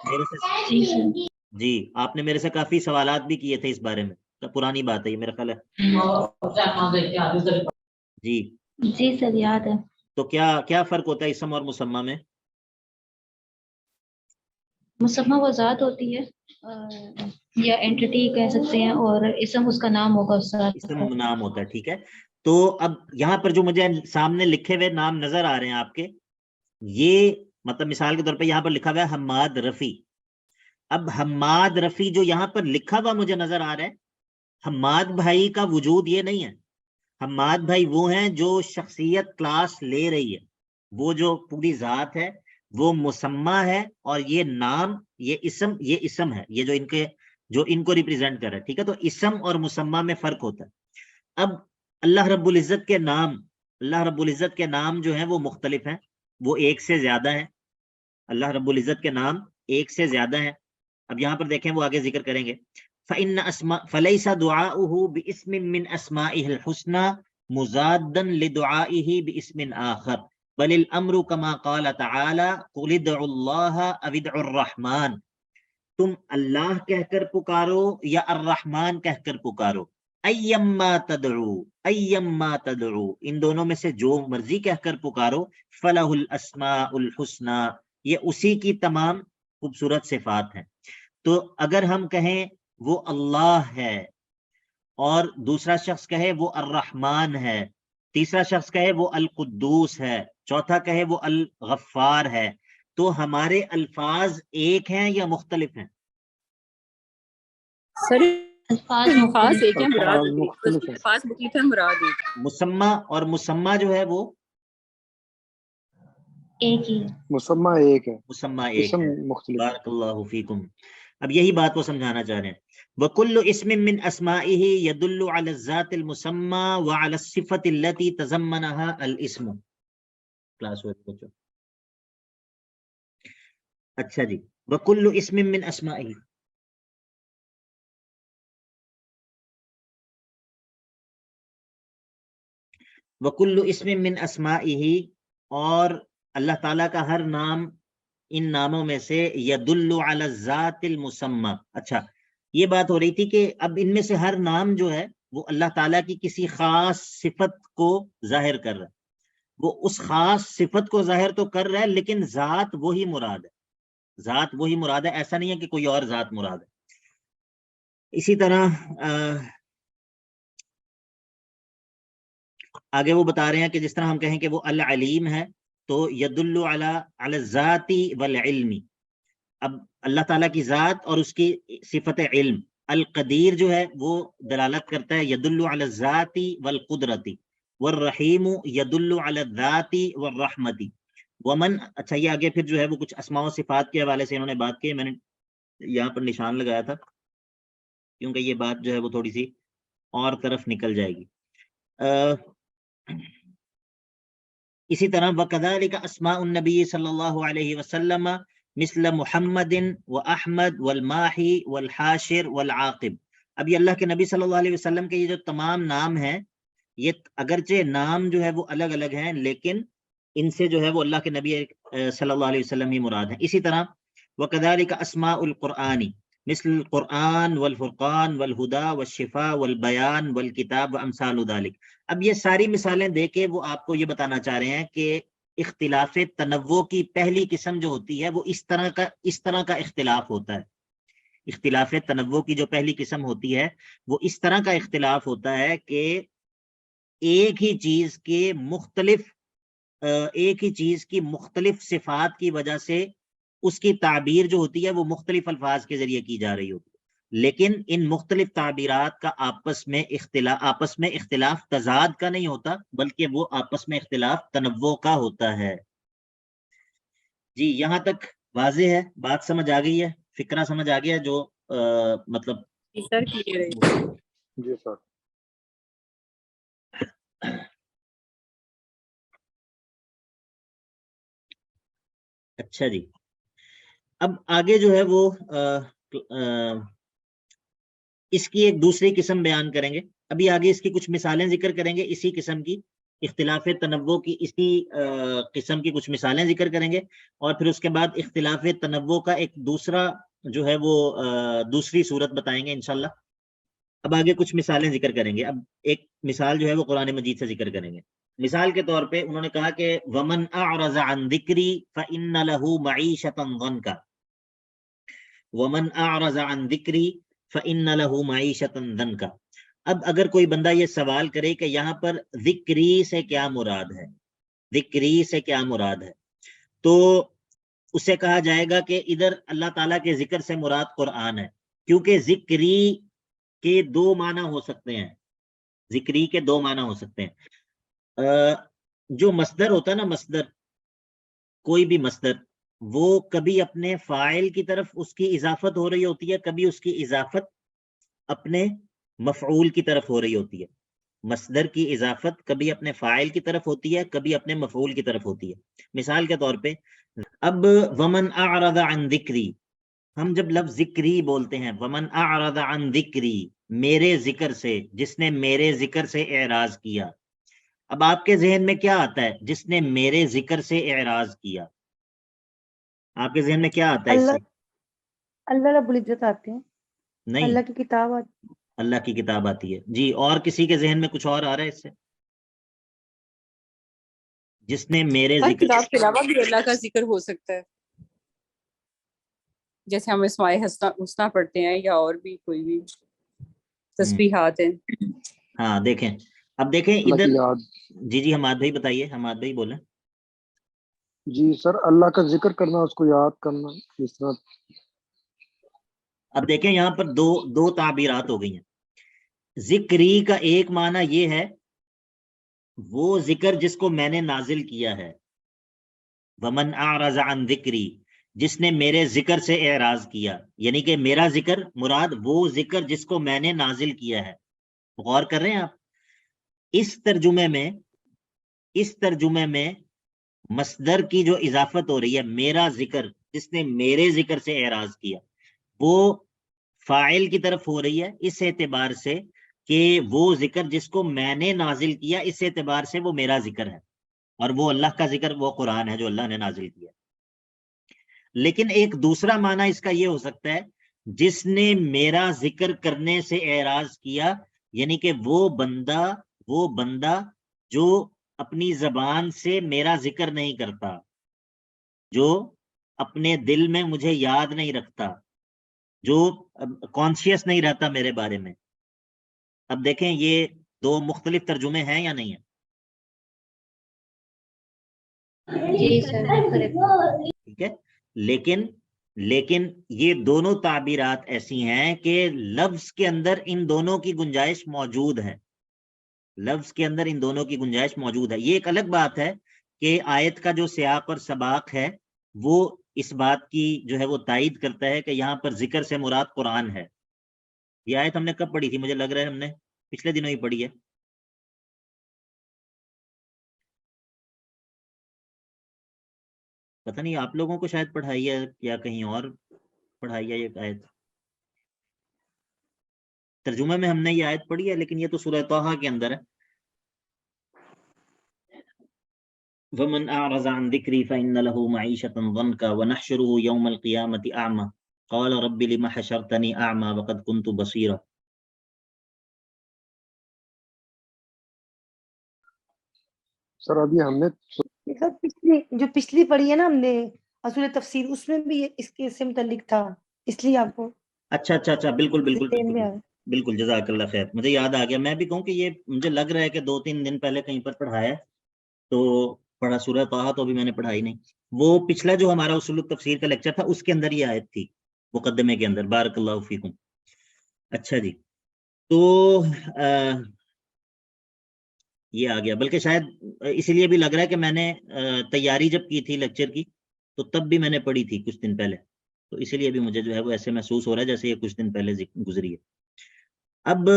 میرے سے جی آپ نے میرے سے کافی سوالات بھی کیے تھے اس بارے میں، تو پرانی بات ہے یہ میرا خیال ہے۔ جی سر یاد ہے۔ تو کیا فرق ہوتا ہے اسم اور مسمى میں؟ مسمى وہ ذات ہوتی ہے یا اینٹیٹی کہہ سکتے ہیں، اور اسم اس کا نام ہوگا، اس ذات کا اسم نام ہوتا ہے، ٹھیک ہے؟ تو اب یہاں پر جو مجھے سامنے لکھے ہوئے نام نظر آ رہے ہیں آپ کے، یہ مطلب مثال کے طور پہ یہاں پر لکھا ہوا ہے حماد رفیع۔ اب حماد رفیع جو یہاں پر لکھا ہوا مجھے نظر آ رہا ہے، حماد بھائی کا وجود یہ نہیں ہے، حماد بھائی وہ ہیں جو شخصیت کلاس لے رہی ہے، وہ جو پوری ذات ہے وہ مسمى ہے، اور یہ نام یہ اسم ہے، یہ جو ان کو ریپریزنٹ کر رہا ہے، ٹھیک ہے؟ تو اسم اور مسمى میں فرق ہوتا ہے۔ اب اللہ رب العزت کے نام جو ہیں وہ مختلف ہیں، وہ ایک سے زیادہ ہیں. اللہ رب العزت کے نام ایک سے زیادہ ہیں. اب یہاں پر دیکھیں وہ آگے ذکر کریں گے. فَلَيْسَ دُعَاؤُهُ بِاسْمٍ مِّنْ أَسْمَائِهِ الْحُسْنَى مُزَادًا لِدُعَائِهِ بِاسْمٍ آخر بل الْأَمْرُ كَمَا قَالَ تَعَالَى قُلِ ادْعُوا اللَّهَ أَوِ ادْعُوا الرَّحْمَٰنَ، تم اللہ کہہ کر پکارو یا الرحمن کہہ کر پکارو. ایما تدعو، ان دونوں میں سے جو مرضی کہہ کر پکارو. فلہ الاسماء الحسنى، یہ اسی کی تمام خوبصورت صفات ہیں. تو اگر ہم کہیں وہ اللہ ہے، اور دوسرا شخص کہے وہ الرحمن ہے، تیسرا شخص کہے وہ القدوس ہے، چوتھا کہے وہ الغفار ہے، تو ہمارے الفاظ ایک ہیں یا مختلف ہیں؟ سر الفاظ الفاظ مختلف ایک ہیں، مراد الفاظ مختلف ہیں. الفاظ مختلف ہیں، مراد ایک. مسمى اور مسمى جو ہے وہ ایک ہی ہے. مسمى ایک ہے، مسمى ایک اسم ہے. مختلف ہے. بارک اللہ فیکم. اب یہی بات وہ سمجھانا چاہ رہے ہیں. وَكُلُّ اسم من اسمائه يدل على الذات المسمى وعلى الصفة التي تضمنها الاسم. کلاس ورک بچو. اچھا جی، وَكُلُّ اسم من اسمائه، وَكُلُّ اسم من اسمائه، اور اللہ تعالیٰ کا ہر نام ان ناموں میں سے یدل علی الذات المسمى. اچھا، یہ بات ہو رہی تھی کہ اب ان میں سے ہر نام جو ہے وہ اللہ تعالیٰ کی کسی خاص صفت کو ظاہر کر رہا ہے. وہ اس خاص صفت کو ظاہر تو کر رہا ہے، لیکن ذات وہی مراد ہے. ذات وہی مراد ہے، ایسا نہیں ہے کہ کوئی اور ذات مراد ہے. اسی طرح آگے وہ بتا رہے ہیں کہ جس طرح ہم کہیں کہ وہ العلیم ہے تو یدل علی الذات والعلم. اب اللہ تعالیٰ کی ذات اور اس کی صفت علم. القدیر جو ہے وہ دلالت کرتا ہے یدل علی الذات والقدرت. والرحیم یدل علی الذات والرحمت. ومن، اچھا یہ آگے پھر جو ہے وہ کچھ اسماء و صفات کے حوالے سے انہوں نے بات کی. میں نے یہاں پر نشان لگایا تھا کیونکہ یہ بات جو ہے وہ تھوڑی سی اور طرف نکل جائے گی. اسی طرح وَكَذَلِكَ اسماء النبی صلی اللہ علیہ وسلم مثل محمد و احمد والماحی والحاشر والعاقب. اب یہ اللہ کے نبی صلی اللہ علیہ وسلم کے یہ جو تمام نام ہیں، یہ اگرچہ نام جو ہے وہ الگ الگ ہیں، لیکن ان سے جو ہے وہ اللہ کے نبی صلی اللہ علیہ وسلم ہی مراد ہیں. اسی طرح وَكَذَلِكَ اسماء القرآن مثل القرآن والفرقان والہدى والشفاء والبیان والکتاب وامثال ذلك. اب یہ ساری مثالیں دے کے وہ آپ کو یہ بتانا چاہ رہے ہیں کہ اختلاف تنوع کی پہلی قسم جو ہوتی ہے وہ اس طرح کا اختلاف ہوتا ہے. اختلاف تنوع کی جو پہلی قسم ہوتی ہے وہ اس طرح کا اختلاف ہوتا ہے کہ ایک ہی چیز کی مختلف صفات کی وجہ سے اس کی تعبیر جو ہوتی ہے وہ مختلف الفاظ کے ذریعے کی جا رہی ہوتی ہے، لیکن ان مختلف تعبیرات کا آپس میں اختلاف تضاد کا نہیں ہوتا، بلکہ وہ آپس میں اختلاف تنوع کا ہوتا ہے. جی یہاں تک واضح ہے، بات سمجھ آ گئی ہے، فکرہ سمجھ آ گیا جو مطلب سر کلیئر ہے. جی سر. اچھا جی، اب آگے جو ہے وہ اس کی ایک دوسری قسم بیان کریں گے. ابھی آگے اس کی کچھ مثالیں ذکر کریں گے، اسی قسم کی اختلاف تنوع کی اسی قسم کی کچھ مثالیں ذکر کریں گے، اور پھر اس کے بعد اختلاف تنوع کا ایک دوسرا جو ہے وہ دوسری صورت بتائیں گے انشاءاللہ. اب آگے کچھ مثالیں ذکر کریں گے. اب ایک مثال جو ہے وہ قرآن مجید سے ذکر کریں گے. مثال کے طور پہ انہوں نے کہا کہ وَمَنْ أَعْرَضَ عَنْ ذِكْرِي فَإِنَّ لَهُ مَعِيشَةً ضَنْكًا. وَمَنْ أَعْرَضَ عَنْ ذِكْرِي فَإِنَّ لَهُ مَعِيشَةً ضَنْكًا. اب اگر کوئی بندہ یہ سوال کرے کہ یہاں پر ذکری سے کیا مراد ہے، ذکری سے کیا مراد ہے، تو اسے کہا جائے گا کہ ادھر اللہ تعالیٰ کے ذکر سے مراد قرآن ہے، کیونکہ ذکری کے دو معنی ہو سکتے ہیں. ذکری کے دو معنی ہو سکتے ہیں. جو مصدر ہوتا ہے نا، مصدر، کوئی بھی مصدر، وہ کبھی اپنے فاعل کی طرف اس کی اضافت ہو رہی ہوتی ہے، کبھی اس کی اضافت اپنے مفعول کی طرف ہو رہی ہوتی ہے. مصدر کی اضافت کبھی اپنے فاعل کی طرف ہوتی ہے، کبھی اپنے مفعول کی طرف ہوتی ہے۔ مثال کے طور پہ اب ومن اعرض عن ذکری، ہم جب لفظ ذکری بولتے ہیں، ومن اعرض عن ذکری، میرے ذکر سے، جس نے میرے ذکر سے اعراض کیا، اب آپ کے ذہن میں کیا آتا ہے جس نے میرے ذکر سے اعراض کیا؟ آپ کے ذہن میں کیا آتا ہے اس سے؟ اللہ رب العزت آتے ہیں، نہیں، اللہ کی کتاب آتی ہے۔ اللہ کی کتاب آتی ہے جی۔ اور کسی کے ذہن میں کچھ اور آ رہا ہے اس سے؟ جس نے میرے ہر ذکر کتاب کے علاوہ بھی اللہ کا ذکر ہو سکتا ہے، جیسے ہم اسماء حسنہ پڑھتے ہیں یا اور بھی کوئی بھی تسبیحات ہیں۔ ہاں دیکھیں، اب دیکھیں اللہ ادھر، کی یاد۔ جی حماد بھائی بتائیے، حماد بھائی بولیں۔ جی سر، اللہ کا ذکر کرنا، اس کو یاد کرنا، اس طرح۔ اب دیکھیں یہاں پر دو تعبیرات ہو گئی ہیں۔ ذکری کا ایک معنی یہ ہے وہ ذکر جس کو میں نے نازل کیا ہے، ومن اعرض عن ذکری، جس نے میرے ذکر سے اعراض کیا، یعنی کہ میرا ذکر مراد وہ ذکر جس کو میں نے نازل کیا ہے۔ غور کر رہے ہیں آپ؟ اس ترجمے میں مصدر کی جو اضافت ہو رہی ہے، میرا ذکر، جس نے میرے ذکر سے اعراض کیا، وہ فاعل کی طرف ہو رہی ہے اس اعتبار سے کہ وہ ذکر جس کو میں نے نازل کیا، اس اعتبار سے وہ میرا ذکر ہے، اور وہ اللہ کا ذکر، وہ قرآن ہے جو اللہ نے نازل کیا۔ لیکن ایک دوسرا معنی اس کا یہ ہو سکتا ہے جس نے میرا ذکر کرنے سے اعراض کیا، یعنی کہ وہ بندہ جو اپنی زبان سے میرا ذکر نہیں کرتا، جو اپنے دل میں مجھے یاد نہیں رکھتا، جو کانشیس نہیں رہتا میرے بارے میں۔ اب دیکھیں یہ دو مختلف ترجمے ہیں یا نہیں ہیں؟ جی سر، ٹھیک ہے، لیکن یہ دونوں تعبیرات ایسی ہیں کہ لفظ کے اندر ان دونوں کی گنجائش موجود ہے، لفظ کے اندر ان دونوں کی گنجائش موجود ہے۔ یہ ایک الگ بات ہے کہ آیت کا جو سیاق اور سباق ہے وہ اس بات کی جو ہے وہ تائید کرتا ہے کہ یہاں پر ذکر سے مراد قرآن ہے۔ یہ آیت ہم نے کب پڑھی تھی؟ مجھے لگ رہا ہے ہم نے پچھلے دنوں ہی پڑھی ہے۔ پتہ نہیں آپ لوگوں کو شاید پڑھائی ہے یا کہیں اور پڑھائی ہے یہ آیت۔ ترجمے میں ہم نے یہ آیت پڑھی ہے، لیکن یہ تو سورہ طٰہٰ کے اندر ہے۔ وَمَنْ أَعْرَضَ عَنْ ذِكْرِي فَإِنَّ لَهُ مَعِيشَةً ضَنْكًا وَنَحْشُرُهُ يَوْمَ الْقِيَامَةِ أَعْمَى قَالَ رَبِّ لِمَ حَشَرْتَنِي أَعْمَى وَقَدْ كُنْتُ بَصِيرًا۔ سر ابھی ہم نے پچھلی پڑھی ہے نا ہم نے اصول تفسیر، اس میں بھی اس کے سے متعلق تھا، اس لیے آپ کو اچھا بالکل ذہن میں آیا۔ بالکل، جزاک اللہ خیر، مجھے یاد آ گیا۔ میں بھی کہوں کہ یہ مجھے لگ رہا ہے کہ 2-3 دن پہلے کہیں پر پڑھایا ہے، تو پڑھا سورہ طٰہٰ تو بھی میں نے پڑھائی نہیں۔ وہ پچھلا جو ہمارا اصول التفسیر کا لیکچر تھا اس کے اندر یہ آیت تھی مقدمے کے اندر۔ بارک اللہ فیکم۔ اچھا جی، تو یہ آ گیا، بلکہ شاید اسی لیے بھی لگ رہا ہے کہ میں نے تیاری جب کی تھی لیکچر کی تو تب بھی میں نے پڑھی تھی کچھ دن پہلے، تو اسی لیے بھی مجھے جو ہے وہ ایسے محسوس ہو رہا ہے جیسے یہ کچھ دن پہلے گزری ہے۔ اب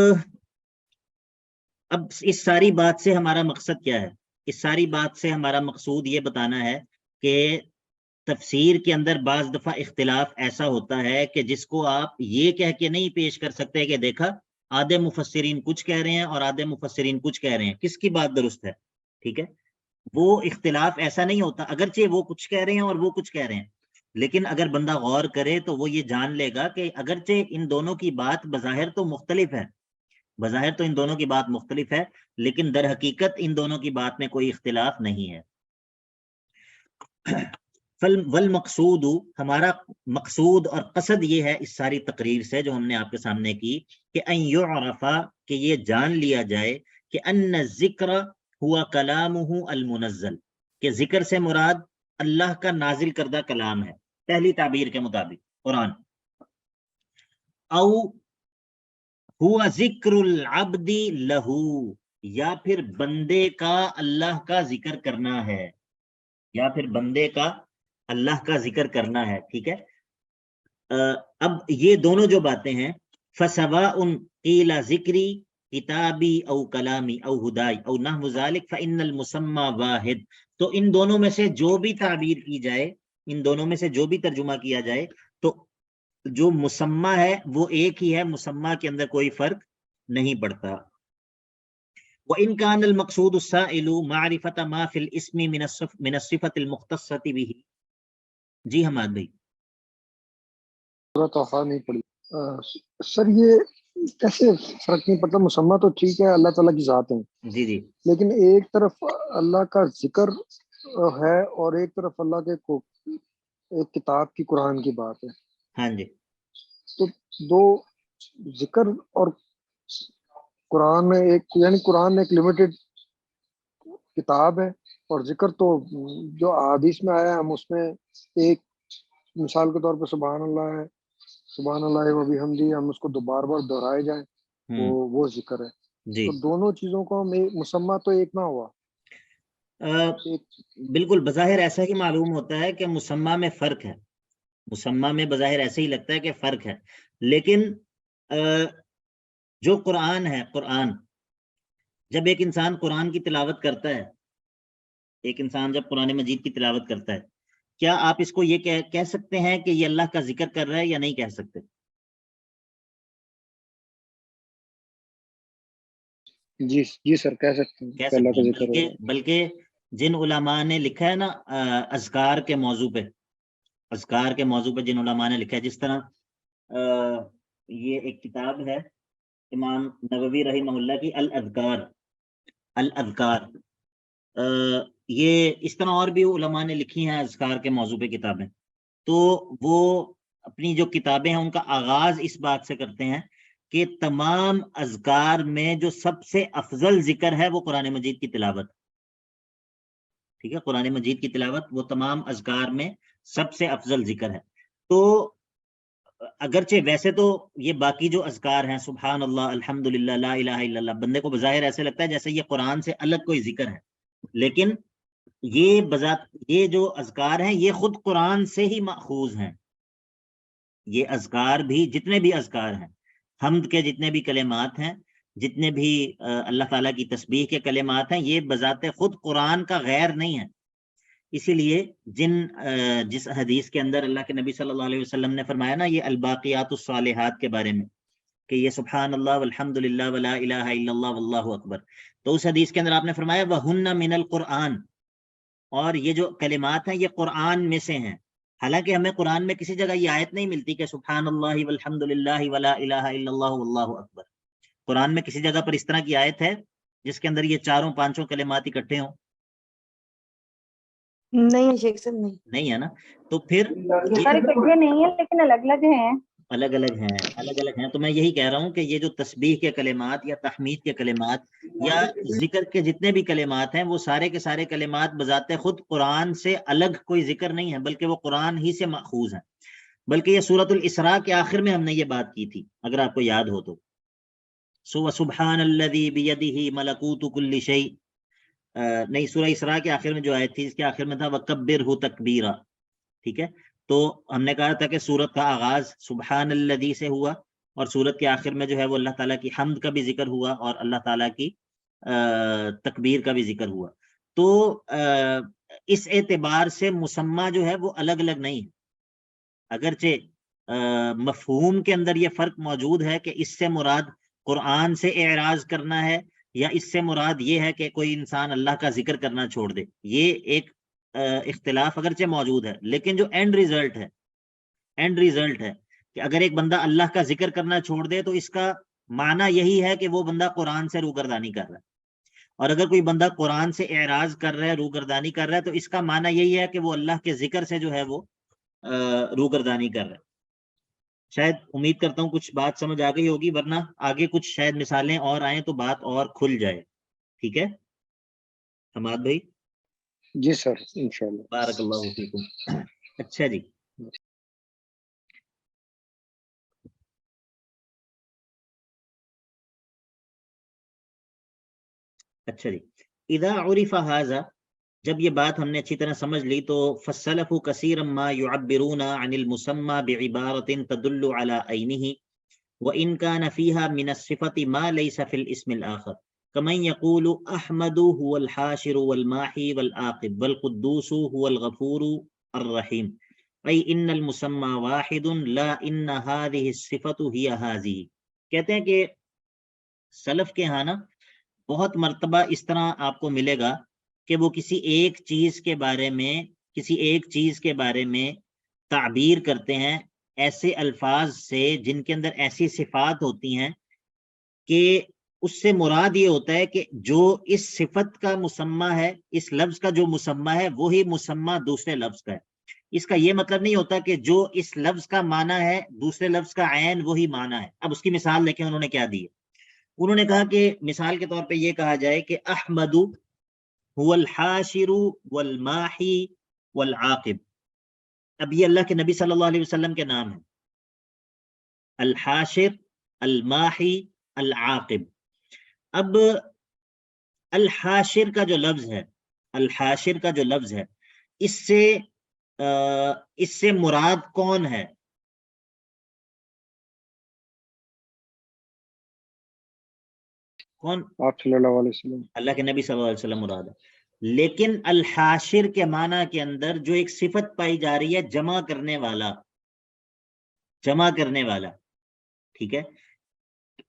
اس ساری بات سے ہمارا مقصد کیا ہے؟ اس ساری بات سے ہمارا مقصود یہ بتانا ہے کہ تفسیر کے اندر بعض دفعہ اختلاف ایسا ہوتا ہے کہ جس کو آپ یہ کہہ کے نہیں پیش کر سکتے کہ دیکھا آدھے مفسرین کچھ کہہ رہے ہیں اور آدھے مفسرین کچھ کہہ رہے ہیں، کس کی بات درست ہے؟ ٹھیک ہے، وہ اختلاف ایسا نہیں ہوتا، اگرچہ وہ کچھ کہہ رہے ہیں اور وہ کچھ کہہ رہے ہیں، لیکن اگر بندہ غور کرے تو وہ یہ جان لے گا کہ اگرچہ ان دونوں کی بات بظاہر تو مختلف ہے، بظاہر تو ان دونوں کی بات مختلف ہے، لیکن در حقیقت ان دونوں کی بات میں کوئی اختلاف نہیں ہے۔ والمقصود، ہمارا مقصود اور قصد یہ ہے اس ساری تقریر سے جو ہم نے آپ کے سامنے کی، کہ ان یعرف، کہ یہ جان لیا جائے کہ ان الذکر ہوا کلامہ المنزل، کہ ذکر سے مراد اللہ کا نازل کردہ کلام ہے پہلی تعبیر کے مطابق قرآن، او ہوا ذکر العبد لہو، یا پھر بندے کا اللہ کا ذکر کرنا ہے، یا پھر بندے کا اللہ کا ذکر کرنا ہے۔ ٹھیک ہے، اب یہ دونوں جو باتیں ہیں، فسواء قیل ذکری، کتابی او کلامی او ہدائی او نحو ذالک فإن المسمى واحد. تو ان دونوں میں سے جو بھی تعبیر کی جائے، ان دونوں میں سے جو بھی ترجمہ کیا جائے، تو جو مسمى ہے وہ ایک ہی ہے، مسمى کے اندر کوئی فرق نہیں پڑتا. وَإِنْ كَانَ الْمَقْصُودُ السَّائِلُ مَعْرِفَةَ مَا فِي الْإِسْمِ مِنَ الصِّفَةِ الْمُخْتَصَّةِ بِهِ. جی حماد بھائی. نہیں پڑی سر، یہ کیسے فرق نہیں پڑتا؟ مسمى تو ٹھیک ہے، اللہ تعالیٰ کی ذات ہے، جی جی لیکن ایک طرف اللہ کا ذکر ہے اور ایک طرف اللہ کے ایک کتاب کی قرآن کی بات ہے. ہاں جی. تو دو ذکر اور قرآن میں ایک، یعنی قرآن ایک لمیٹڈ کتاب ہے، اور ذکر تو جو احادیث میں آیا ہے، ہم اس میں ایک مثال کے طور پہ سبحان اللہ ہے، سبحان اللہ و بحمدی، ہم اس کو بار بار دہرائے جائیں وہ ذکر ہے. جی تو دونوں چیزوں کو ہم مسمى تو ایک نہ ہوا. بالکل بظاہر ایسا ہی معلوم ہوتا ہے کہ مسمى میں فرق ہے، مسمى میں بظاہر ایسا ہی لگتا ہے کہ فرق ہے، لیکن جو قرآن ہے، قرآن جب ایک انسان قرآن کی تلاوت کرتا ہے، ایک انسان جب قرآن مجید کی تلاوت کرتا ہے، کیا آپ اس کو یہ کہہ سکتے ہیں کہ یہ اللہ کا ذکر کر رہا ہے یا نہیں کہہ سکتے؟ جی سر، کہہ سکتے ہیں کہ اللہ کا ذکر ہے. بلکہ جن علماء نے لکھا ہے نا اذکار کے موضوع پہ، اذکار کے موضوع پہ جن علماء نے لکھا ہے، جس طرح یہ ایک کتاب ہے امام نووی رحمہ اللہ کی الاذکار، الاذکار، یہ اس طرح اور بھی علماء نے لکھی ہیں اذکار کے موضوع پہ کتابیں. تو وہ اپنی جو کتابیں ہیں ان کا آغاز اس بات سے کرتے ہیں کہ تمام اذکار میں جو سب سے افضل ذکر ہے وہ قرآن مجید کی تلاوت. ٹھیک ہے، قرآن مجید کی تلاوت وہ تمام اذکار میں سب سے افضل ذکر ہے. تو اگرچہ ویسے تو یہ باقی جو اذکار ہیں، سبحان اللہ، الحمدللہ، لا الہ الا اللہ، بندے کو بظاہر ایسے لگتا ہے جیسے یہ قرآن سے الگ کوئی ذکر ہے، لیکن یہ جو اذکار ہیں یہ خود قرآن سے ہی ماخوذ ہیں. یہ اذکار بھی، جتنے بھی اذکار ہیں، حمد کے جتنے بھی کلمات ہیں، جتنے بھی اللہ تعالیٰ کی تسبیح کے کلمات ہیں، یہ بذات خود قرآن کا غیر نہیں ہے. اسی لیے جس حدیث کے اندر اللہ کے نبی صلی اللہ علیہ وسلم نے فرمایا نا یہ الباقیات الصالحات کے بارے میں کہ یہ سبحان اللہ والحمد للہ ولا الہ الا اللہ واللہ اکبر، تو اس حدیث کے اندر آپ نے فرمایا وَهُنَّ مِنَ الْقُرْآنِ، اور یہ جو کلمات ہیں یہ قرآن میں سے ہیں. حالانکہ ہمیں قرآن میں کسی جگہ یہ آیت نہیں ملتی کہ سبحان اللہ والحمد للہ ولا الہ الا اللہ واللہ اکبر. قرآن میں کسی جگہ پر اس طرح کی آیت ہے جس کے اندر یہ چاروں پانچوں کلمات اکٹھے ہوں؟ نہیں ہے شیخ صاحب، نہیں ہے نا. تو پھر سارے اکٹھے نہیں ہیں لیکن الگ الگ ہیں، الگ الگ ہیں. تو میں یہی کہہ رہا ہوں کہ یہ جو تسبیح کے کلمات یا تحمید کے کلمات یا ذکر کے جتنے بھی کلمات ہیں وہ سارے کے سارے کلمات بذات خود قرآن سے الگ کوئی ذکر نہیں ہے، بلکہ وہ قرآن ہی سے ماخوذ ہیں. بلکہ یہ سورۃ الاسراء کے آخر میں ہم نے یہ بات کی تھی، اگر آپ کو یاد ہو تو، سبحان الذی بیدہ ملکوت کل شیء، نہیں، سورہ اسراء کے آخر میں جو آیت تھی اس کے آخر میں تھا وَكَبِّرْهُ تَكْبِيرًا. ٹھیک ہے، تو ہم نے کہا تھا کہ سورت کا آغاز سبحان الذی سے ہوا، اور سورت کے آخر میں جو ہے وہ اللہ تعالیٰ کی حمد کا بھی ذکر ہوا اور اللہ تعالیٰ کی تکبیر کا بھی ذکر ہوا. تو اس اعتبار سے مسمى جو ہے وہ الگ الگ نہیں ہے، اگرچہ مفہوم کے اندر یہ فرق موجود ہے کہ اس سے مراد قرآن سے اعراض کرنا ہے یا اس سے مراد یہ ہے کہ کوئی انسان اللہ کا ذکر کرنا چھوڑ دے. یہ ایک اختلاف اگرچہ موجود ہے، لیکن جو اینڈ ریزلٹ ہے کہ اگر ایک بندہ اللہ کا ذکر کرنا چھوڑ دے تو اس کا معنی یہی ہے کہ وہ بندہ قرآن سے روگردانی کر رہا ہے، اور اگر کوئی بندہ قرآن سے اعراض کر رہا ہے، روگردانی کر رہا ہے، تو اس کا معنی یہی ہے کہ وہ اللہ کے ذکر سے جو ہے وہ روگردانی کر رہا ہے. شاید امید کرتا ہوں کچھ بات سمجھ آ گئی ہوگی، ورنہ آگے کچھ شاید مثالیں اور آئیں تو بات اور کھل جائے. ٹھیک ہے حماد بھائی؟ جی سر، انشاءاللہ. بارک اللہ فیکم. اچھا جی، اچھا جی. اذا عرف هذا، جب یہ بات ہم نے اچھی طرح سمجھ لی تو فالسلف كثيرا ما يعبرون عن المسمى بعبارة تدل على عينه وَإِنْ كَانَ فِيهَا مِنَ الصِّفَةِ مَا لَيْسَ فِي الْإِسْمِ الْآخَرِ كَمَنْ يَقُولُ أَحْمَدُ هُوَ الْحَاشِرُ وَالْمَاحِي وَالْعَاقِبُ وَالْقُدُّوسُ هُوَ الْغَفُورُ الرَّحِيمُ أي إن المسمى واحد لا إن هذه الصفة هي هذه. کہتے ہیں کہ سلف کے ہاں نا بہت مرتبہ اس طرح آپ کو ملے گا کہ وہ کسی ایک چیز کے بارے میں تعبیر کرتے ہیں ایسے الفاظ سے جن کے اندر ایسی صفات ہوتی ہیں کہ اس سے مراد یہ ہوتا ہے کہ جو اس صفت کا مسمى ہے، اس لفظ کا جو مسمى ہے وہی مسمى دوسرے لفظ کا ہے. اس کا یہ مطلب نہیں ہوتا کہ جو اس لفظ کا معنی ہے دوسرے لفظ کا عین وہی معنی ہے. اب اس کی مثال دیکھیں انہوں نے کیا دی ہے. انہوں نے کہا کہ مثال کے طور پہ یہ کہا جائے کہ احمد هو الحاشر والماحی والعاقب. اب یہ اللہ کے نبی صلی اللہ علیہ وسلم کے نام ہیں، الحاشر، الماحی، العاقب. اب الحاشر کا جو لفظ ہے اس سے مراد کون ہے؟ کون؟ آپ صلی اللہ علیہ وسلم، اللہ کے نبی صلی اللہ علیہ وسلم مراد ہے. لیکن الحاشر کے معنی کے اندر جو ایک صفت پائی جا رہی ہے جمع کرنے والا، ٹھیک ہے.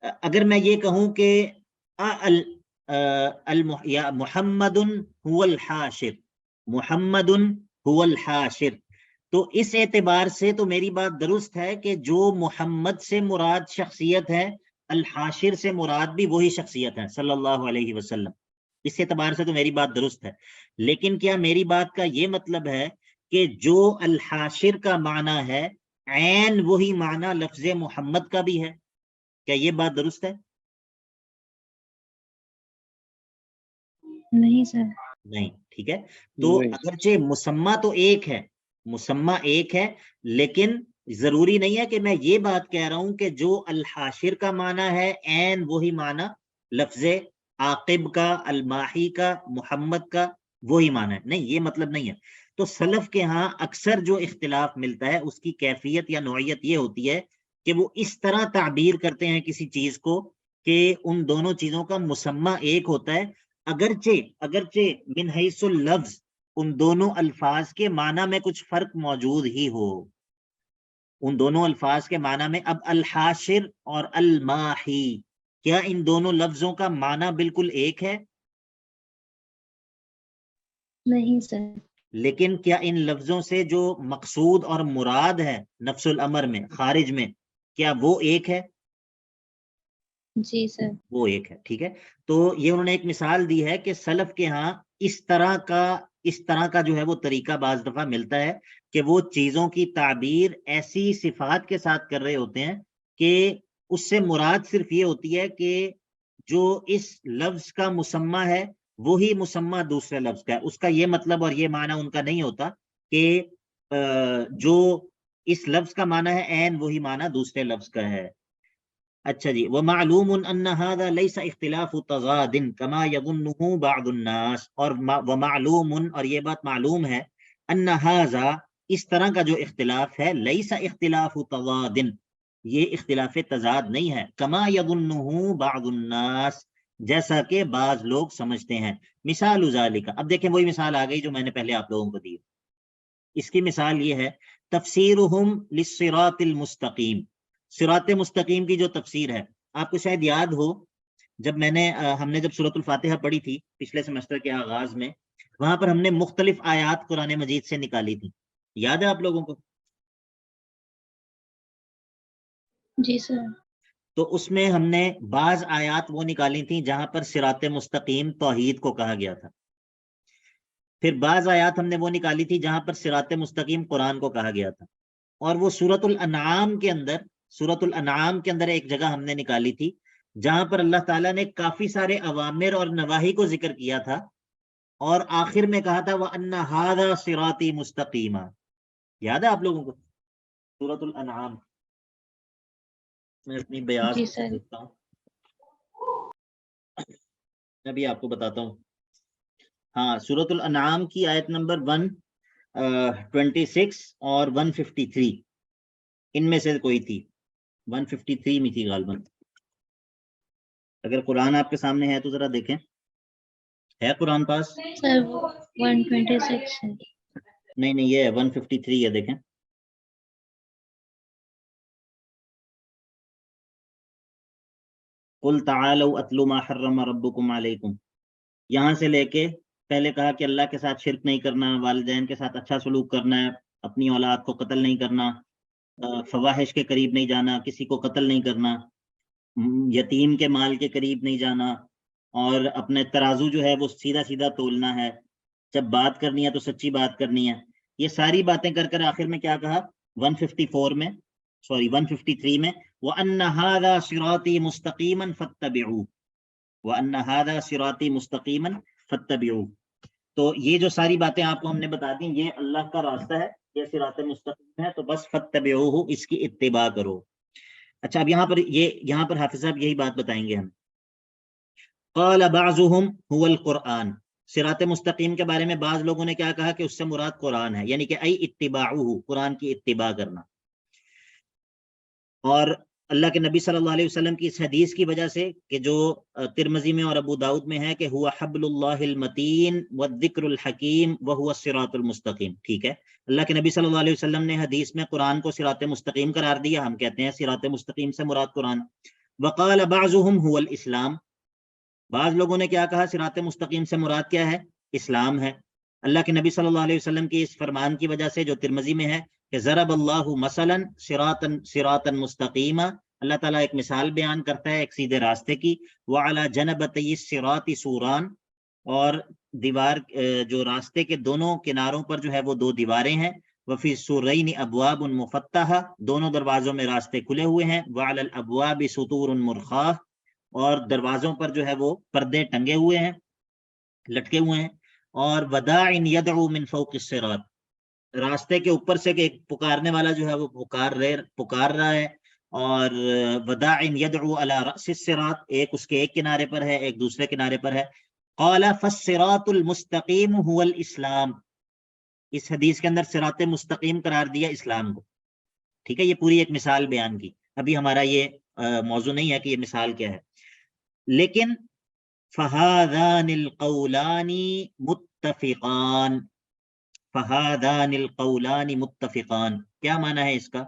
اگر میں یہ کہوں کہ محمد هو الحاشر، محمد هو الحاشر، تو اس اعتبار سے تو میری بات درست ہے کہ جو محمد سے مراد شخصیت ہے الحاشر سے مراد بھی وہی شخصیت ہے صلی اللہ علیہ وسلم. اس اعتبار سے تو میری بات درست ہے. لیکن کیا میری بات کا یہ مطلب ہے کہ جو الحاشر کا معنی ہے عین وہی معنی لفظ محمد کا بھی ہے؟ کیا یہ بات درست ہے؟ نہیں سر. نہیں. ٹھیک ہے. تو اگرچہ مسمى تو ایک ہے لیکن ضروری نہیں ہے کہ میں یہ بات کہہ رہا ہوں کہ جو الحاشر کا معنی ہے عین وہی معنی لفظ عاقب کا، الماحی کا، محمد کا وہی معنی ہے. نہیں، یہ مطلب نہیں ہے. تو سلف کے ہاں اکثر جو اختلاف ملتا ہے اس کی کیفیت یا نوعیت یہ ہوتی ہے کہ وہ اس طرح تعبیر کرتے ہیں کسی چیز کو کہ ان دونوں چیزوں کا مسمى ایک ہوتا ہے، اگرچہ من حیث اللفظ ان دونوں الفاظ کے معنی میں کچھ فرق موجود ہی ہو. ان دونوں الفاظ کے معنی میں اب الحاشر اور الماحی، کیا ان دونوں لفظوں کا معنی بالکل ایک ہے؟ نہیں سر. لیکن کیا ان لفظوں سے جو مقصود اور مراد ہے نفس الامر میں، خارج میں، کیا وہ ایک ہے؟ جی سر. وہ ایک ہے. ٹھیک ہے. تو یہ انہوں نے ایک مثال دی ہے کہ سلف کے ہاں اس طرح کا جو ہے وہ طریقہ بعض دفعہ ملتا ہے کہ وہ چیزوں کی تعبیر ایسی صفات کے ساتھ کر رہے ہوتے ہیں کہ اس سے مراد صرف یہ ہوتی ہے کہ جو اس لفظ کا مسمى ہے وہی مسمى دوسرے لفظ کا ہے. اس کا یہ مطلب اور یہ معنی ان کا نہیں ہوتا کہ جو اس لفظ کا معنی ہے عین وہی معنی دوسرے لفظ کا ہے. اچھا جی. ومعلوم ان هذا ليس اختلاف تضاد كما يظنه بعض الناس، اور ومعلوم، اور یہ بات معلوم ہے، ان هذا اس طرح کا جو اختلاف ہے ليس اختلاف تضاد، یہ اختلاف تضاد نہیں ہے، كما يظنه بعض الناس، جیسا کہ بعض لوگ سمجھتے ہیں. مثال ذالک، اب دیکھیں وہی مثال آ گئی جو میں نے پہلے آپ لوگوں کو دی. اس کی مثال یہ ہے تفسیرهم للصراط المستقیم. صراط مستقیم کی جو تفسیر ہے آپ کو شاید یاد ہو جب ہم نے جب سورۃ الفاتحہ پڑھی تھی پچھلے سمسٹر کے آغاز میں، وہاں پر ہم نے مختلف آیات قرآن مجید سے نکالی تھی. یاد ہے آپ لوگوں کو؟ جی سر. تو اس میں ہم نے بعض آیات وہ نکالی تھیں جہاں پر صراط مستقیم توحید کو کہا گیا تھا. پھر بعض آیات ہم نے وہ نکالی تھی جہاں پر صراط مستقیم قرآن کو کہا گیا تھا. اور وہ سورۃ الانعام کے اندر ایک جگہ ہم نے نکالی تھی جہاں پر اللہ تعالیٰ نے کافی سارے اوامر اور نواہی کو ذکر کیا تھا اور آخر میں کہا تھا وَأَنَّ هَذَا صِرَاطِي مُسْتَقِيمًا. یاد ہے آپ لوگوں کو سورۃ الانعام؟ میں اپنی بیاض جی سر. دیکھتا ہوں، میں بھی آپ کو بتاتا ہوں. ہاں، سورۃ الانعام کی آیت نمبر 126 اور 153 ان میں سے کوئی تھی. 153 میں تھی غالباً. اگر قرآن آپ کے سامنے ہے تو ذرا دیکھیں, ہے قرآن پاس؟ سر 126 ہے. نہیں یہ ہے 153 ہے, دیکھیں. قل تعالوا اتل ما حرم ربکم علیکم, یہاں سے لے کے پہلے کہا کہ اللہ کے ساتھ شرک نہیں کرنا, والدین کے ساتھ اچھا سلوک کرنا ہے, اپنی اولاد کو قتل نہیں کرنا, فواحش کے قریب نہیں جانا, کسی کو قتل نہیں کرنا, یتیم کے مال کے قریب نہیں جانا, اور اپنے ترازو جو ہے وہ سیدھا سیدھا تولنا ہے, جب بات کرنی ہے تو سچی بات کرنی ہے. یہ ساری باتیں کر کر آخر میں کیا کہا 153 میں وَأَنَّ هَذَا صِرَاطِي مُسْتَقِيمًا فَاتَّبِعُوهُ, وَأَنَّ هَذَا صِرَاطِي مُسْتَقِيمًا فَاتَّبِعُوهُ. تو یہ جو ساری باتیں آپ کو ہم نے بتا دیں, یہ اللہ کا راستہ ہے, یہ صراط مستقیم ہے, تو بس فَاتَّبِعُوهُ, اس کی اتباع کرو. اچھا, اب یہاں پر حافظ صاحب یہی بات بتائیں گے ہم. قال بعضهم هو القرآن, صراط مستقیم کے بارے میں بعض لوگوں نے کیا کہا کہ اس سے مراد قرآن ہے, یعنی کہ ای اتباعہ, قرآن کی اتباع کرنا. اور اللہ کے نبی صلی اللہ علیہ وسلم کی اس حدیث کی وجہ سے کہ جو ترمذی میں اور ابو داؤد میں ہے کہ ہوا حبل اللہ المتین والذکر الحکیم وہو الصراط المستقیم. ٹھیک ہے, اللہ کے نبی صلی اللہ علیہ وسلم نے حدیث میں قرآن کو صراط مستقیم قرار دیا, ہم کہتے ہیں صراط مستقیم سے مراد قرآن. وقال بعضهم هو الاسلام, بعض لوگوں نے کیا کہا صراط مستقیم سے مراد کیا ہے, اسلام ہے. اللہ کے نبی صلی اللہ علیہ وسلم کی اس فرمان کی وجہ سے جو ترمذی میں ہے کہ ضرب اللہ مثلا صراطا مستقیما, اللہ تعالیٰ ایک مثال بیان کرتا ہے ایک سیدھے راستے کی. وعلی جنبتی الصراط سوران, اور دیوار جو راستے کے دونوں کناروں پر جو ہے وہ دو دیواریں ہیں. وفی السورین ابواب مفتحہ, دونوں دروازوں میں راستے کھلے ہوئے ہیں. وعلی الابواب سطور مرخاہ, اور دروازوں پر جو ہے وہ پردے ٹنگے ہوئے ہیں, لٹکے ہوئے ہیں. اور وداع یدعو من فوق الصراط, راستے کے اوپر سے کہ ایک پکارنے والا جو ہے وہ پکار رہا ہے. اور وداع یدعو علی رأس الصراط, ایک اس کے ایک کنارے پر ہے, ایک دوسرے کنارے پر ہے. قال فالصراط المستقیم هو الاسلام, اس حدیث کے اندر صراط مستقیم قرار دیا اسلام کو. ٹھیک ہے, یہ پوری ایک مثال بیان کی. ابھی ہمارا یہ موضوع نہیں ہے کہ یہ مثال کیا ہے, لیکن فہذان القولان متفقان, فہذان القولان متفقان, کیا معنی ہے اس کا؟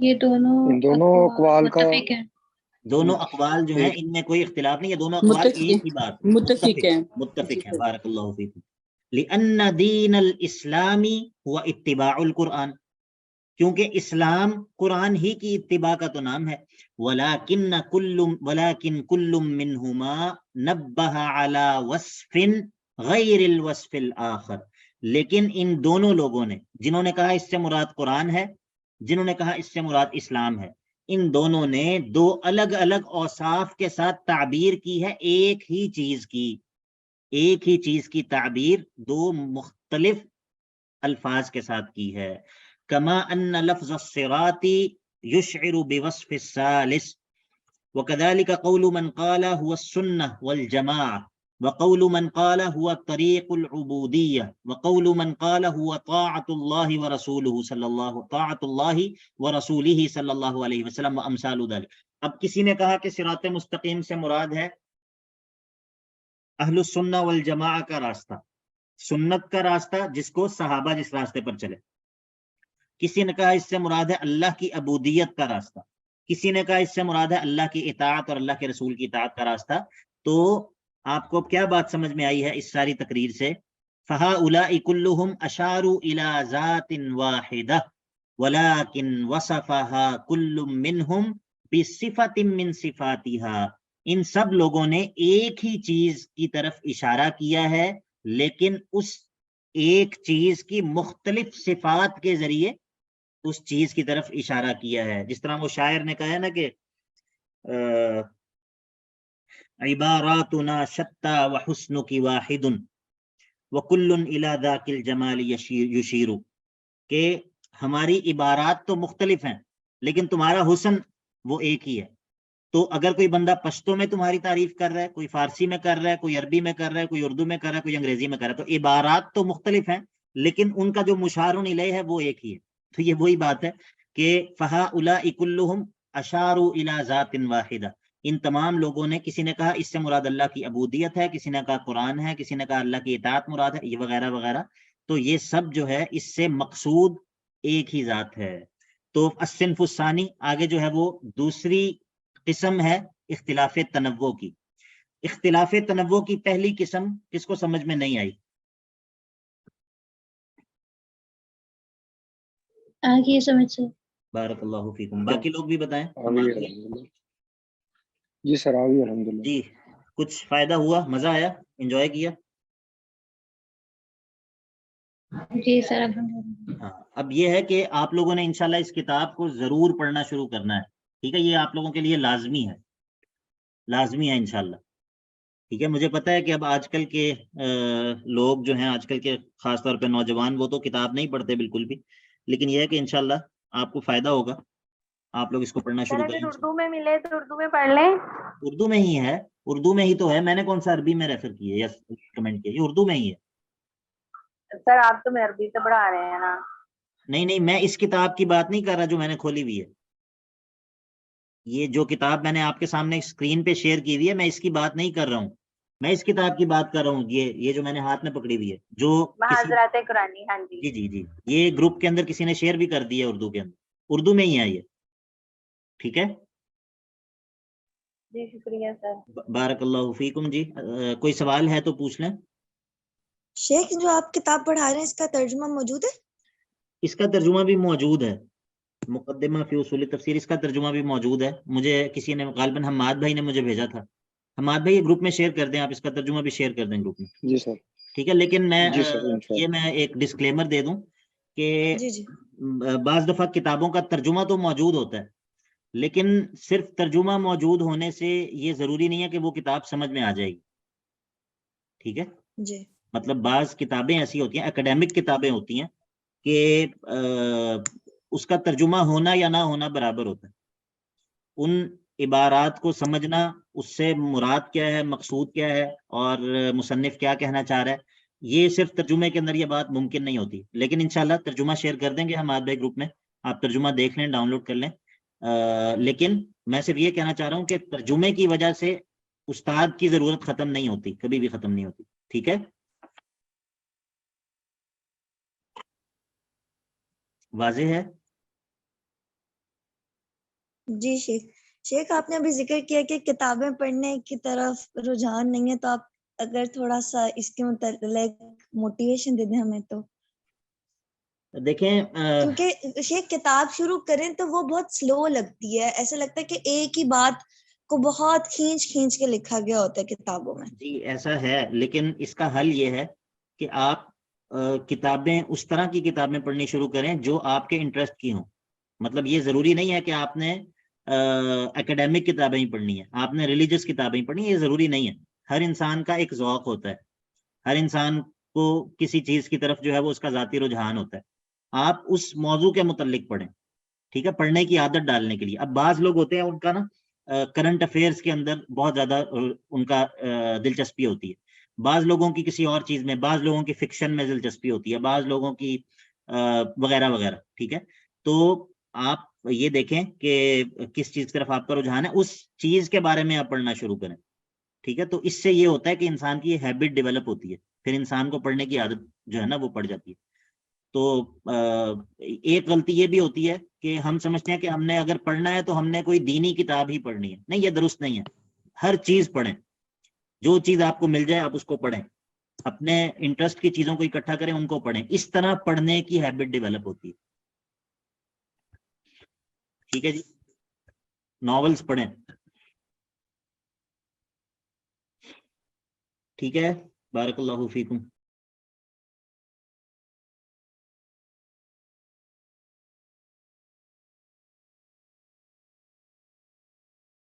یہ دونوں اقوال کا متفق ہیں, دونوں اقوال جو ہیں ان میں کوئی اختلاف نہیں ہے, دونوں اقوال ایک ہی بات, متفق ہیں. بارک اللہ فیکم. لأن دین الاسلام هو اتباع القرآن, کیونکہ اسلام قرآن ہی کی اتباع کا تو نام ہے. ولیکن کل منہما نبہ علی وصف غیر الوصف الآخر, لیکن ان دونوں لوگوں نے, جنہوں نے کہا اس سے مراد قرآن ہے, جنہوں نے کہا اس سے مراد اسلام ہے, ان دونوں نے دو الگ الگ اوصاف کے ساتھ تعبیر کی ہے ایک ہی چیز کی, ایک ہی چیز کی تعبیر دو مختلف الفاظ کے ساتھ کی ہے. کما ان لفظ الصراط یشعر بوصف الثالث, وكذلك قول من قال هو السنة والجماعة, وقول من قال هو طريق العبودية, وقول من قال هو طاعة الله ورسوله صلى الله عليه وسلم وامثال ذلك. اب کسی نے کہا کہ صراط مستقیم سے مراد ہے اہل السنہ والجماع کا راستہ, سنت کا راستہ جس کو صحابہ جس راستے پر چلے. کسی نے کہا اس سے مراد ہے اللہ کی عبودیت کا راستہ, کسی نے کہا اس سے مراد ہے اللہ کی اطاعت اور اللہ کے رسول کی اطاعت کا راستہ. تو آپ کو کیا بات سمجھ میں آئی ہے اس ساری تقریر سے؟ فَهَؤُلَاءِ كُلُّهُمْ أَشَارُوا إِلَى ذَاتٍ وَاحِدَةٍ وَلَكِنْ وَصَفَهَا كُلٌّ مِّنْهُمْ بِصِفَةٍ مِّن صِفَاتِهَا, ان سب لوگوں نے ایک ہی چیز کی طرف اشارہ کیا ہے, لیکن اس ایک چیز کی مختلف صفات کے ذریعے اس چیز کی طرف اشارہ کیا ہے. جس طرح وہ شاعر نے کہا ہے نا کہ عباراتنا شتى وحسنك واحد وكل الى ذاك الجمال يشير, کہ ہماری عبارات تو مختلف ہیں لیکن تمہارا حسن وہ ایک ہی ہے. تو اگر کوئی بندہ پشتو میں تمہاری تعریف کر رہا ہے, کوئی فارسی میں کر رہا ہے, کوئی عربی میں کر رہا ہے, کوئی اردو میں کر رہا ہے, کوئی انگریزی میں کر رہا ہے, تو عبارات تو مختلف ہیں لیکن ان کا جو مشار الیہ ہے وہ ایک ہی ہے. تو یہ وہی بات ہے کہ فہؤلاء کلہم اشاروا الی ذات واحدہ، ان تمام لوگوں نے، کسی نے کہا اس سے مراد اللہ کی عبودیت ہے، کسی نے کہا قرآن ہے، کسی نے کہا اللہ کی اطاعت مراد ہے، یہ وغیرہ وغیرہ. تو یہ سب جو ہے اس سے مقصود ایک ہی ذات ہے. تو الصنف الثانی آگے جو ہے وہ دوسری قسم ہے اختلاف تنوع کی. اختلاف تنوع کی پہلی قسم کس کو سمجھ میں نہیں آئی؟ آگے سمجھ سے بارک اللہ فیکم. باقی لوگ بھی بتائیں. آگے الحمدللہ. جی سر آگے الحمدللہ. جی کچھ فائدہ ہوا، مزہ آیا، انجوائے کیا؟ جی سر الحمدللہ. ہاں اب یہ ہے کہ آپ لوگوں نے انشاءاللہ اس کتاب کو ضرور پڑھنا شروع کرنا ہے. ٹھیک ہے، یہ آپ لوگوں کے لیے لازمی ہے، لازمی ہے انشاءاللہ. ٹھیک ہے، مجھے پتا ہے کہ اب آج کل کے لوگ جو ہیں، آج کل کے خاص طور پہ نوجوان، وہ تو کتاب نہیں پڑھتے بالکل بھی، لیکن یہ ہے کہ انشاءاللہ آپ کو فائدہ ہوگا، آپ لوگ اس کو پڑھنا شروع کریں. اردو میں ملے تو اردو میں پڑھ لیں. اردو میں ہی ہے، اردو میں ہی تو ہے. میں نے کون سا عربی میں ریفر کی ہے یا کمنٹ کیا؟ یہ اردو میں ہی ہے. سر آپ تو میں عربی سے پڑھا رہے ہیں نا. نہیں میں اس کتاب کی بات نہیں کر رہا جو میں نے کھولی ہوئی ہے. یہ جو کتاب میں نے آپ کے سامنے اسکرین پہ شیئر کی ہوئی ہے، میں اس کی بات نہیں کر رہا ہوں. میں اس کتاب کی بات کر رہا ہوں، یہ جو میں نے ہاتھ میں پکڑی ہوئی ہے، جو محاضرات قرآنی. ہاں جی جی یہ گروپ کے اندر کسی نے شیئر بھی کر دی ہے اردو کے اندر، اردو میں ہی ہے یہ. ٹھیک ہے جی شکریہ سر. بارک اللہ فیکم. جی کوئی سوال ہے تو پوچھ لیں. شیخ جو آپ کتاب پڑھا رہے ہیں اس کا ترجمہ موجود ہے؟ اس کا ترجمہ بھی موجود ہے، مقدمہ فی اصول تفسیر، اس کا ترجمہ بھی موجود ہے. مجھے کسی نے، غالباً حماد بھائی نے مجھے بھیجا تھا. حماد بھائی یہ گروپ میں شیئر کر دیں، آپ اس کا ترجمہ بھی شیئر کر دیں گروپ میں. جی سر. ٹھیک ہے، لیکن میں جی سر انشاءاللہ. یہ میں ایک ڈسکلیمر دے دوں کہ جی بعض دفعہ کتابوں کا ترجمہ تو موجود ہوتا ہے، لیکن صرف ترجمہ موجود ہونے سے یہ ضروری نہیں ہے کہ وہ کتاب سمجھ میں آ جائے گی. ٹھیک ہے جی. مطلب بعض کتابیں ایسی ہوتی ہیں، اکیڈیمک کتابیں ہوتی ہیں کہ اس کا ترجمہ ہونا یا نہ ہونا برابر ہوتا ہے. ان عبارات کو سمجھنا، اس سے مراد کیا ہے، مقصود کیا ہے، اور مصنف کیا کہنا چاہ رہا ہے، یہ صرف ترجمے کے اندر یہ بات ممکن نہیں ہوتی. لیکن انشاءاللہ ترجمہ شیئر کر دیں گے ہم آپ گروپ میں، آپ ترجمہ دیکھ لیں، ڈاؤن لوڈ کر لیں. لیکن میں صرف یہ کہنا چاہ رہا ہوں کہ ترجمے کی وجہ سے استاد کی ضرورت ختم نہیں ہوتی، کبھی بھی ختم نہیں ہوتی. ٹھیک ہے، واضح ہے؟ جی شیخ آپ نے ابھی ذکر کیا کہ کتابیں پڑھنے کی طرف رجحان نہیں ہے، تو آپ اگر تھوڑا سا اس کے متعلق موٹیویشن دے دیں ہمیں تو. دیکھیں کیونکہ شیخ کتاب شروع کریں تو وہ بہت سلو لگتی ہے، ایسا لگتا ہے کہ ایک ہی بات کو بہت کھینچ کے لکھا گیا ہوتا ہے کتابوں میں. جی ایسا ہے، لیکن اس کا حل یہ ہے کہ آپ کتابیں، اس طرح کی کتابیں پڑھنی شروع کریں جو آپ کے انٹرسٹ کی ہوں. مطلب یہ ضروری نہیں ہے کہ آپ نے اکیڈیمک کتابیں ہی پڑھنی ہیں، آپ نے ریلیجس کتابیں ہی پڑھنی، یہ ضروری نہیں ہے. ہر انسان کا ایک ذوق ہوتا ہے، ہر انسان کو کسی چیز کی طرف جو ہے وہ اس کا ذاتی رجحان ہوتا ہے. آپ اس موضوع کے متعلق پڑھیں. ٹھیک ہے، پڑھنے کی عادت ڈالنے کے لیے. اب بعض لوگ ہوتے ہیں ان کا نا کرنٹ افیئرس کے اندر بہت زیادہ ان کا دلچسپی ہوتی ہے، بعض لوگوں کی کسی اور چیز میں، بعض لوگوں کی فکشن میں دلچسپی ہوتی ہے، بعض لوگوں کی وغیرہ وغیرہ. ٹھیک ہے، تو آپ یہ دیکھیں کہ کس چیز کی طرف آپ کا رجحان ہے، اس چیز کے بارے میں آپ پڑھنا شروع کریں. ٹھیک ہے، تو اس سے یہ ہوتا ہے کہ انسان کی ہیبٹ ڈیولپ ہوتی ہے، پھر انسان کو پڑھنے کی عادت جو ہے نا وہ پڑ جاتی ہے. تو ایک غلطی یہ بھی ہوتی ہے کہ ہم سمجھتے ہیں کہ ہم نے اگر پڑھنا ہے تو ہم نے کوئی دینی کتاب ہی پڑھنی ہے. نہیں، یہ درست نہیں ہے. ہر چیز پڑھیں، جو چیز آپ کو مل جائے آپ اس کو پڑھیں، اپنے انٹرسٹ کی چیزوں کو اکٹھا کریں، ان کو پڑھیں. اس طرح پڑھنے کی ہیبٹ ڈیولپ ہوتی ہے. ٹھیک ہے جی، ناولز پڑھیں. ٹھیک ہے، بارک اللہ فیکم.